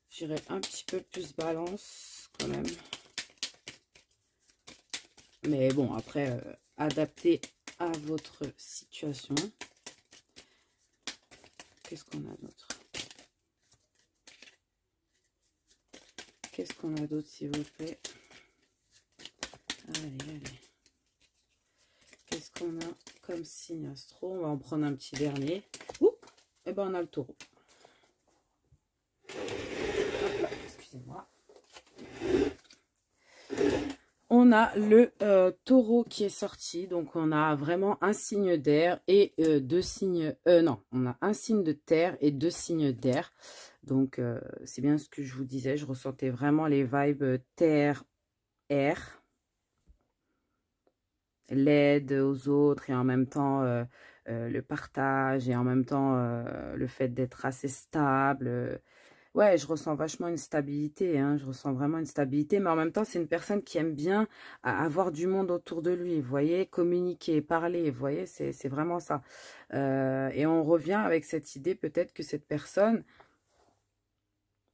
Je dirais un petit peu plus Balance quand même. Mais bon, après, adapté à votre situation. Qu'est-ce qu'on a d'autre? Qu'est-ce qu'on a d'autre, s'il vous plaît? Allez, allez. Qu'est-ce qu'on a comme signe astro? On va en prendre un petit dernier. Ouh! Et ben, on a le Taureau. Excusez-moi. On a le Taureau qui est sorti. Donc, on a vraiment un signe d'air et 2 signes... non, on a un signe de terre et 2 signes d'air. Donc, c'est bien ce que je vous disais. Je ressentais vraiment les vibes terre, air. L'aide aux autres et en même temps le partage et en même temps le fait d'être assez stable. Ouais, je ressens vachement une stabilité, hein, je ressens vraiment une stabilité, mais en même temps, c'est une personne qui aime bien avoir du monde autour de lui, vous voyez, communiquer, parler, vous voyez, c'est vraiment ça. Et on revient avec cette idée peut-être que cette personne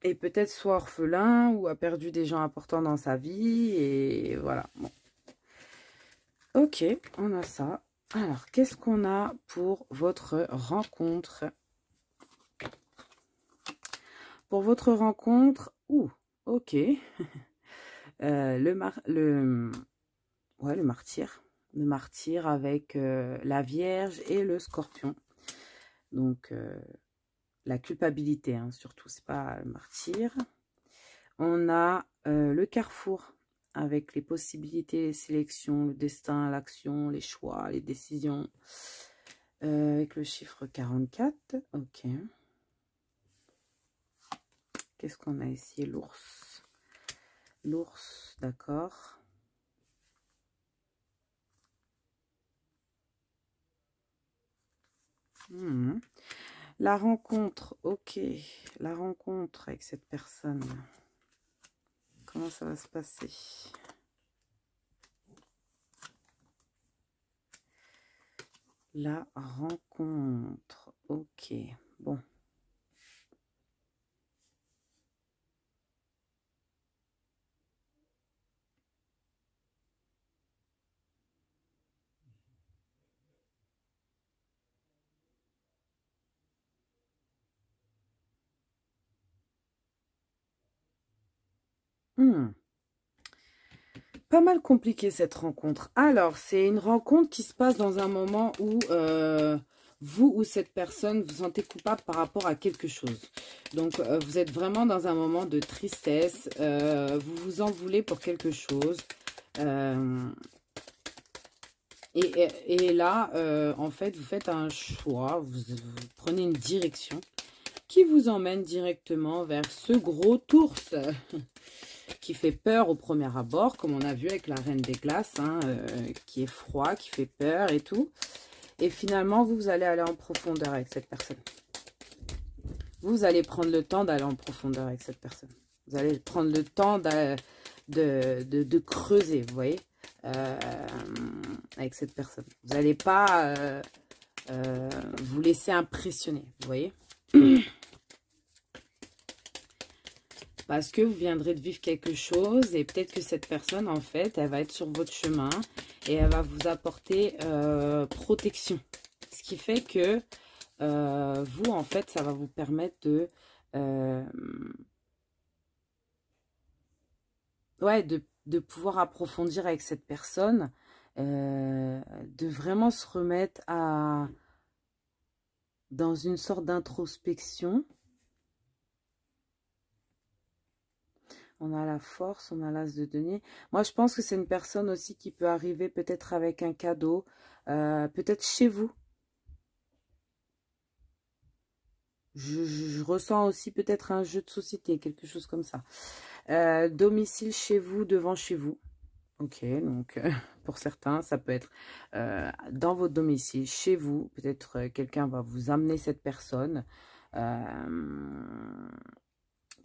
est peut-être soit orphelin ou a perdu des gens importants dans sa vie, et voilà, bon. Ok, on a ça. Alors, qu'est-ce qu'on a pour votre rencontre? Pour votre rencontre, ok. Le martyr. Le martyr avec la Vierge et le Scorpion. Donc, la culpabilité, hein, surtout, c'est pas le martyr. On a le carrefour avec les possibilités, les sélections, le destin, l'action, les choix, les décisions. Avec le chiffre 44. Ok. Qu'est-ce qu'on a ici? L'ours. L'ours, d'accord. La rencontre, ok. La rencontre avec cette personne. Comment ça va se passer? La rencontre, ok. Bon. Pas mal compliqué cette rencontre. Alors, c'est une rencontre qui se passe dans un moment où vous ou cette personne vous sentez coupable par rapport à quelque chose. Donc, vous êtes vraiment dans un moment de tristesse. Vous vous en voulez pour quelque chose. Et là, en fait, vous faites un choix. Vous prenez une direction qui vous emmène directement vers ce gros ours qui fait peur au premier abord, comme on a vu avec la Reine des Glaces, hein, qui est froid, qui fait peur et tout. Et finalement, vous allez aller en profondeur avec cette personne. Vous allez prendre le temps d'aller en profondeur avec cette personne. Vous allez prendre le temps de creuser, vous voyez, avec cette personne. Vous n'allez pas vous laisser impressionner, vous voyez. Parce que vous viendrez de vivre quelque chose et peut-être que cette personne, en fait, elle va être sur votre chemin et elle va vous apporter protection. Ce qui fait que vous, en fait, ça va vous permettre de... ouais, de pouvoir approfondir avec cette personne, de vraiment se remettre dans une sorte d'introspection. On a la force, on a l'as de denier. Moi, je pense que c'est une personne aussi qui peut arriver peut-être avec un cadeau, peut-être chez vous. Je ressens aussi peut-être un jeu de société, quelque chose comme ça. Domicile chez vous, devant chez vous. Ok, donc pour certains, ça peut être dans votre domicile, chez vous. Peut-être quelqu'un va vous amener cette personne.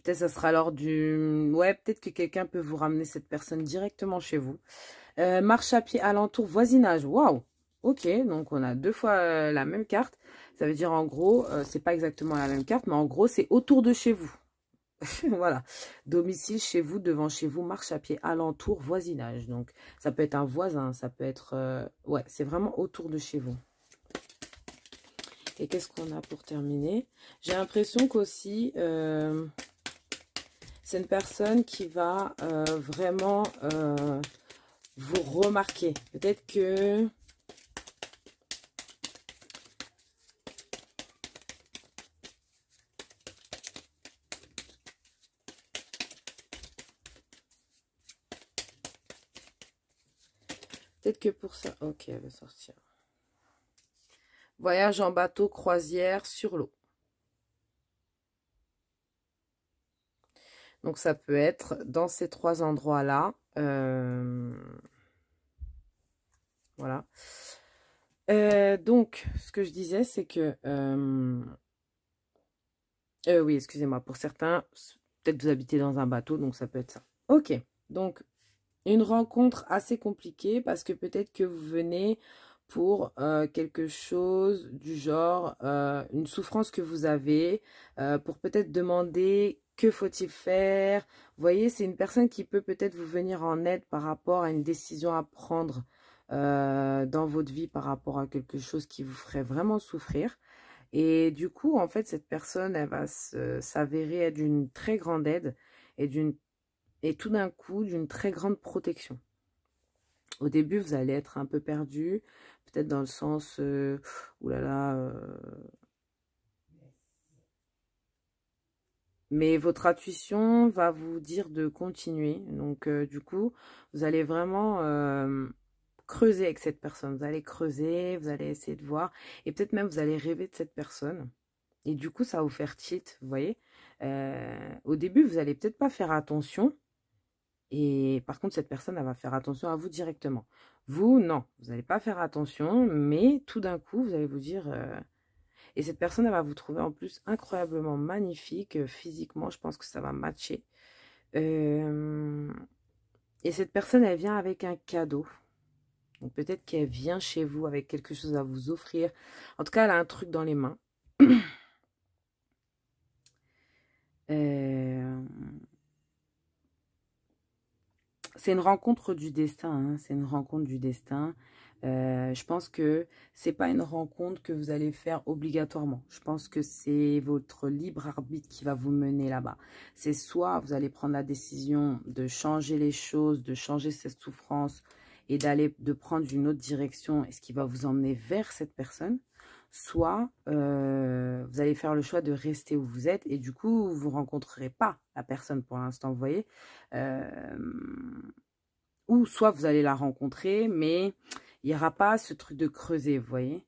Peut-être ça sera lors du... Ouais, peut-être que quelqu'un peut vous ramener cette personne directement chez vous. Marche à pied alentour, voisinage. Waouh! Ok, donc on a deux fois la même carte. Ça veut dire en gros, c'est pas exactement la même carte, mais en gros, c'est autour de chez vous. Voilà. Domicile chez vous, devant chez vous, marche à pied alentour, voisinage. Donc, ça peut être un voisin, ça peut être... ouais, c'est vraiment autour de chez vous. Et qu'est-ce qu'on a pour terminer? J'ai l'impression qu'aussi... c'est une personne qui va vraiment vous remarquer. Peut-être que... Peut-être que pour ça... Ok, elle va sortir. Voyage en bateau, croisière, sur l'eau. Donc, ça peut être dans ces trois endroits-là. Voilà. Donc, ce que je disais, c'est que... oui, excusez-moi. Pour certains, peut-être vous habitez dans un bateau, donc ça peut être ça. Ok. Donc, une rencontre assez compliquée parce que peut-être que vous venez pour quelque chose du genre, une souffrance que vous avez, pour peut-être demander que faut-il faire. Vous voyez, c'est une personne qui peut peut-être vous venir en aide par rapport à une décision à prendre dans votre vie par rapport à quelque chose qui vous ferait vraiment souffrir. Et du coup, en fait, cette personne, elle va s'avérer être d'une très grande aide et tout d'un coup, d'une très grande protection. Au début, vous allez être un peu perdu, peut-être dans le sens, oulala, mais votre intuition va vous dire de continuer. Donc, du coup, vous allez vraiment creuser avec cette personne. Vous allez creuser, vous allez essayer de voir. Et peut-être même, vous allez rêver de cette personne. Et du coup, ça va vous faire tilt, vous voyez. Au début, vous allez peut-être pas faire attention. Et par contre, cette personne, elle va faire attention à vous directement. Vous, non. Vous n'allez pas faire attention. Mais tout d'un coup, vous allez vous dire... Et cette personne, elle va vous trouver en plus incroyablement magnifique. Physiquement, je pense que ça va matcher. Et cette personne, elle vient avec un cadeau. Donc peut-être qu'elle vient chez vous avec quelque chose à vous offrir. En tout cas, elle a un truc dans les mains. C'est une rencontre du destin. Hein, c'est une rencontre du destin. Je pense que c'est pas une rencontre que vous allez faire obligatoirement. Je pense que c'est votre libre arbitre qui va vous mener là-bas. C'est soit vous allez prendre la décision de changer les choses, de changer cette souffrance et de prendre une autre direction, et ce qui va vous emmener vers cette personne. Soit vous allez faire le choix de rester où vous êtes et du coup, vous ne rencontrerez pas la personne pour l'instant, vous voyez. Ou soit vous allez la rencontrer, mais il n'y aura pas ce truc de creuser, vous voyez.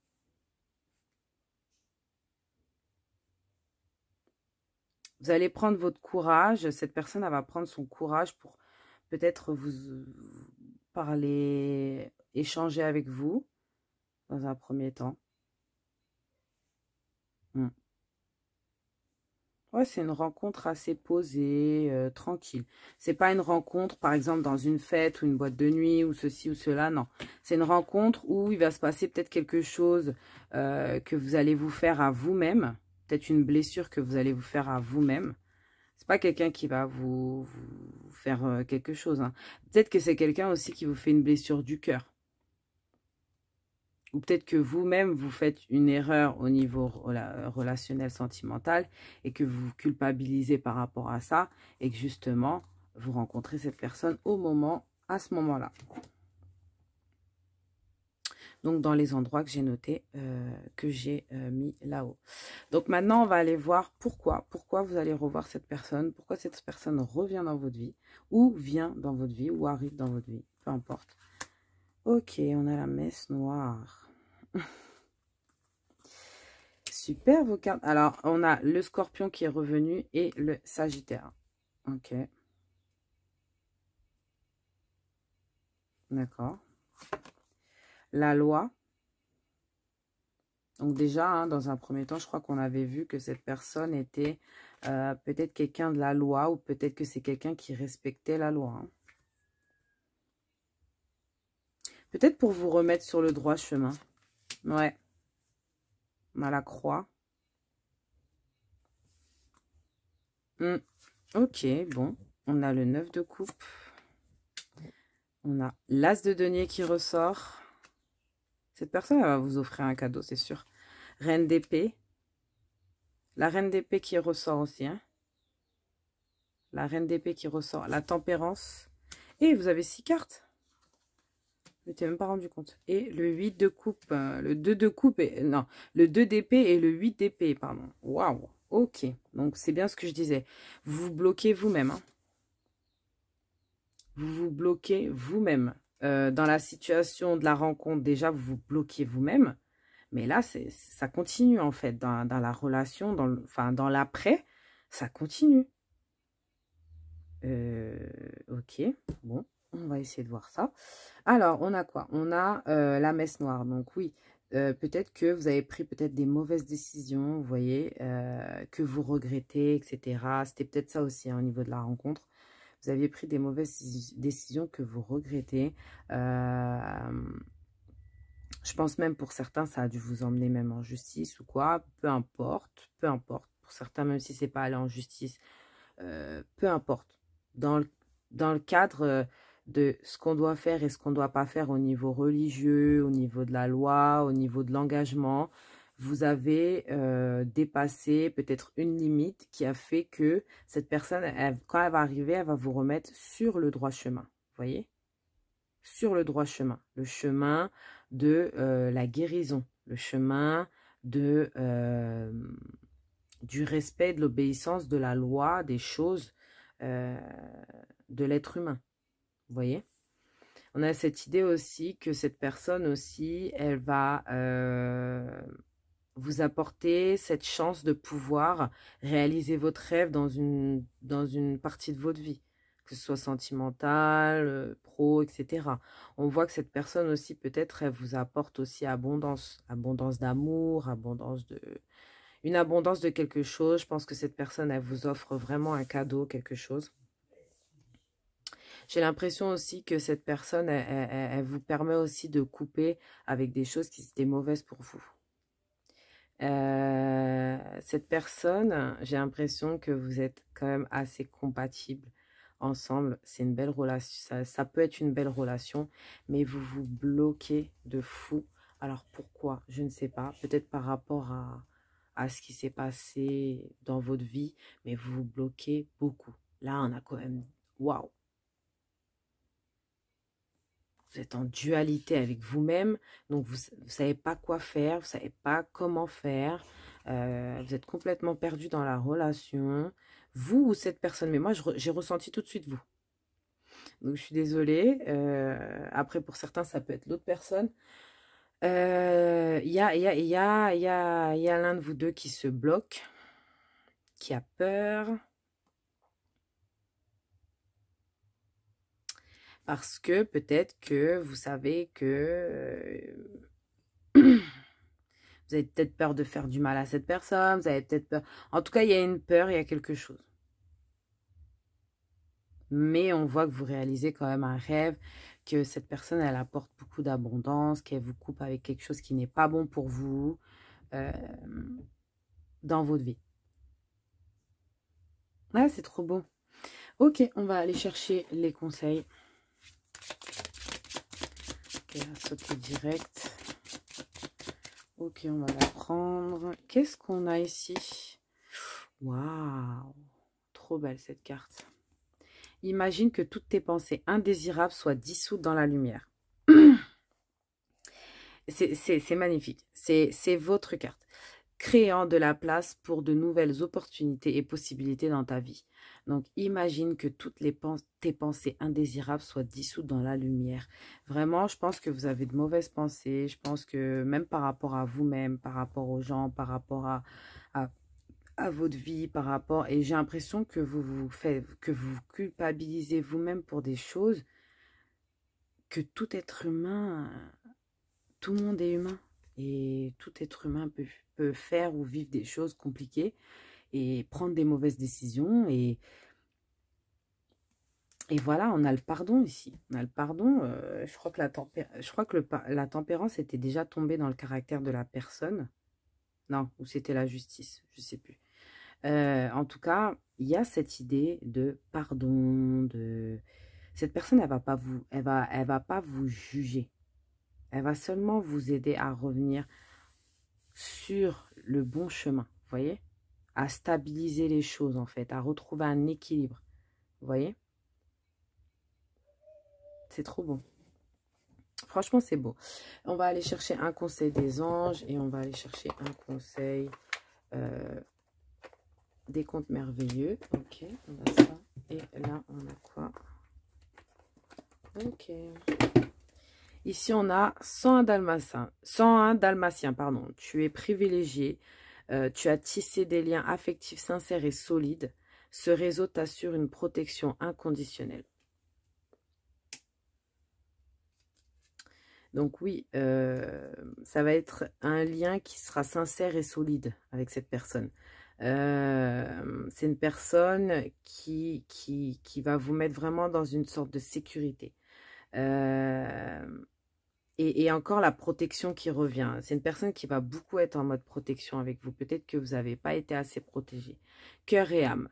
Vous allez prendre votre courage. Cette personne, elle va prendre son courage pour peut-être vous parler, échanger avec vous dans un premier temps. Ouais, c'est une rencontre assez posée, tranquille. C'est pas une rencontre, par exemple, dans une fête ou une boîte de nuit ou ceci ou cela, non. C'est une rencontre où il va se passer peut-être quelque chose que vous allez vous faire à vous-même. Peut-être une blessure que vous allez vous faire à vous-même. C'est pas quelqu'un qui va vous faire quelque chose, hein. Peut-être que c'est quelqu'un aussi qui vous fait une blessure du cœur. Ou peut-être que vous-même, vous faites une erreur au niveau relationnel, sentimental, et que vous vous culpabilisez par rapport à ça, et que justement, vous rencontrez cette personne à ce moment-là. Donc, dans les endroits que j'ai notés, que j'ai mis là-haut. Donc, maintenant, on va aller voir pourquoi. Pourquoi vous allez revoir cette personne. Pourquoi cette personne revient dans votre vie. Ou vient dans votre vie. Ou arrive dans votre vie. Peu importe. Ok, on a la messe noire. Super vos cartes. Alors, on a le Scorpion qui est revenu et le Sagittaire. Ok. D'accord. La loi. Donc déjà, hein, dans un premier temps, je crois qu'on avait vu que cette personne était peut-être quelqu'un de la loi ou peut-être que c'est quelqu'un qui respectait la loi, hein. Peut-être pour vous remettre sur le droit chemin. Ouais. On a la croix. Ok, bon. On a le 9 de coupe. On a l'as de denier qui ressort. Cette personne, elle va vous offrir un cadeau, c'est sûr. Reine d'épée. La reine d'épée qui ressort aussi, hein. La reine d'épée qui ressort. La tempérance. Et vous avez 6 cartes. Je ne m'étais même pas rendu compte. Et le 8 de coupe. Le 2 de coupe. Non, le 2 d'épée et le 8 d'épée, pardon. Waouh. Ok. Donc, c'est bien ce que je disais. Vous vous bloquez vous-même, hein. Vous vous bloquez vous-même. Dans la situation de la rencontre, déjà, vous vous bloquez vous-même. Mais là, ça continue, en fait. Dans la relation, dans l'après, ça continue. Ok, bon, on va essayer de voir ça. Alors, on a quoi? On a la messe noire. Donc oui, peut-être que vous avez pris peut-être des mauvaises décisions, vous voyez, que vous regrettez, etc. C'était peut-être ça aussi, hein, au niveau de la rencontre. Vous aviez pris des mauvaises décisions que vous regrettez. Je pense même pour certains, ça a dû vous emmener même en justice ou quoi. Peu importe, peu importe. Pour certains, même si c'est pas aller en justice, peu importe. Dans le cadre de ce qu'on doit faire et ce qu'on ne doit pas faire au niveau religieux, au niveau de la loi, au niveau de l'engagement, vous avez dépassé peut-être une limite qui a fait que cette personne, quand elle va arriver, elle va vous remettre sur le droit chemin. Vous voyez? Sur le droit chemin. Le chemin de la guérison. Le chemin de, du respect, de l'obéissance, de la loi, des choses de l'être humain. Vous voyez? On a cette idée aussi que cette personne aussi, elle va vous apporter cette chance de pouvoir réaliser votre rêve dans une partie de votre vie, que ce soit sentimentale, pro, etc. On voit que cette personne aussi, peut-être, elle vous apporte aussi abondance. Abondance d'amour, une abondance de quelque chose. Je pense que cette personne, elle vous offre vraiment un cadeau, quelque chose. J'ai l'impression aussi que cette personne, elle vous permet aussi de couper avec des choses qui étaient mauvaises pour vous. Cette personne, j'ai l'impression que vous êtes quand même assez compatibles ensemble. C'est une belle relation, ça peut être une belle relation, mais vous vous bloquez de fou. Alors pourquoi? Je ne sais pas. Peut-être par rapport à ce qui s'est passé dans votre vie, mais vous vous bloquez beaucoup. Là, on a quand même... Waouh! Vous êtes en dualité avec vous-même, donc vous ne savez pas quoi faire, vous ne savez pas comment faire, vous êtes complètement perdu dans la relation, vous ou cette personne, mais moi j'ai ressenti tout de suite vous. Donc je suis désolée, après pour certains ça peut être l'autre personne. Il y a l'un de vous deux qui se bloque, qui a peur. Parce que peut-être que vous savez que... Vous avez peut-être peur de faire du mal à cette personne. Vous avez peut-être peur. En tout cas, il y a une peur, il y a quelque chose. Mais on voit que vous réalisez quand même un rêve, que cette personne, elle apporte beaucoup d'abondance, qu'elle vous coupe avec quelque chose qui n'est pas bon pour vous dans votre vie. Ah, c'est trop beau. Ok, on va aller chercher les conseils. Ok, elle a sauté direct. Ok, on va la prendre. Qu'est-ce qu'on a ici? Waouh! Trop belle cette carte. Imagine que toutes tes pensées indésirables soient dissoutes dans la lumière. C'est magnifique. C'est votre carte. Créant de la place pour de nouvelles opportunités et possibilités dans ta vie. Donc, imagine que toutes tes pensées indésirables soient dissoutes dans la lumière. Vraiment, je pense que vous avez de mauvaises pensées. Je pense que même par rapport à vous-même, par rapport aux gens, par rapport à votre vie, par rapport... Et j'ai l'impression que que vous culpabilisez vous-même pour des choses que tout être humain, tout le monde est humain. Et tout être humain peut faire ou vivre des choses compliquées et prendre des mauvaises décisions. Et voilà, on a le pardon ici. On a le pardon. Je crois que la tempérance était déjà tombée dans le caractère de la personne. Non, ou c'était la justice, je ne sais plus. En tout cas, il y a cette idée de pardon. Cette personne, elle va pas vous juger. Elle va seulement vous aider à revenir sur le bon chemin, vous voyez, à stabiliser les choses en fait, à retrouver un équilibre, vous voyez. C'est trop bon. Franchement, c'est beau. On va aller chercher un conseil des anges et on va aller chercher un conseil des contes merveilleux. Ok, on a ça. Et là, on a quoi? Ok. Ici, on a 101 dalmatiens. 101 dalmatiens, pardon. Tu es privilégié. Tu as tissé des liens affectifs sincères et solides. Ce réseau t'assure une protection inconditionnelle. Donc oui, ça va être un lien qui sera sincère et solide avec cette personne. C'est une personne qui va vous mettre vraiment dans une sorte de sécurité. Et encore la protection qui revient. C'est une personne qui va beaucoup être en mode protection avec vous. Peut-être que vous n'avez pas été assez protégé. Cœur et âme.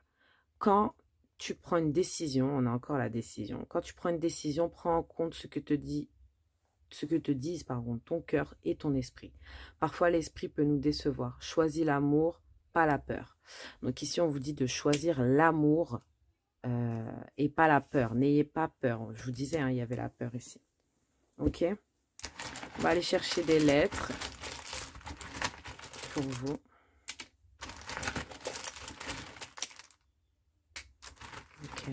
Quand tu prends une décision, on a encore la décision. Quand tu prends une décision, prends en compte ce que te disent ton cœur et ton esprit. Parfois, l'esprit peut nous décevoir. Choisis l'amour, pas la peur. Donc ici, on vous dit de choisir l'amour et pas la peur. N'ayez pas peur. Je vous disais, hein, il y avait la peur ici. Ok? On va aller chercher des lettres pour vous. Ok.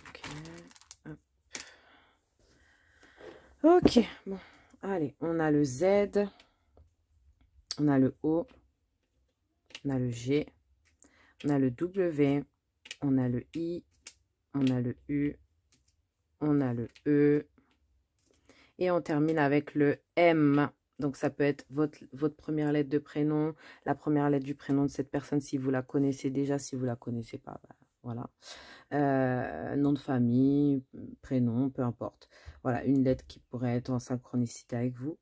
Ok. Ok. Bon. Allez, on a le Z. On a le O. On a le G. On a le W. On a le I. On a le U. On a le E. Et on termine avec le M. Donc, ça peut être votre première lettre de prénom, la première lettre du prénom de cette personne si vous la connaissez déjà. Si vous ne la connaissez pas, bah, voilà. Nom de famille, prénom, peu importe. Voilà, une lettre qui pourrait être en synchronicité avec vous.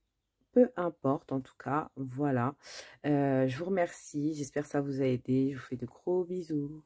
Peu importe, en tout cas, voilà. Je vous remercie. J'espère que ça vous a aidé. Je vous fais de gros bisous.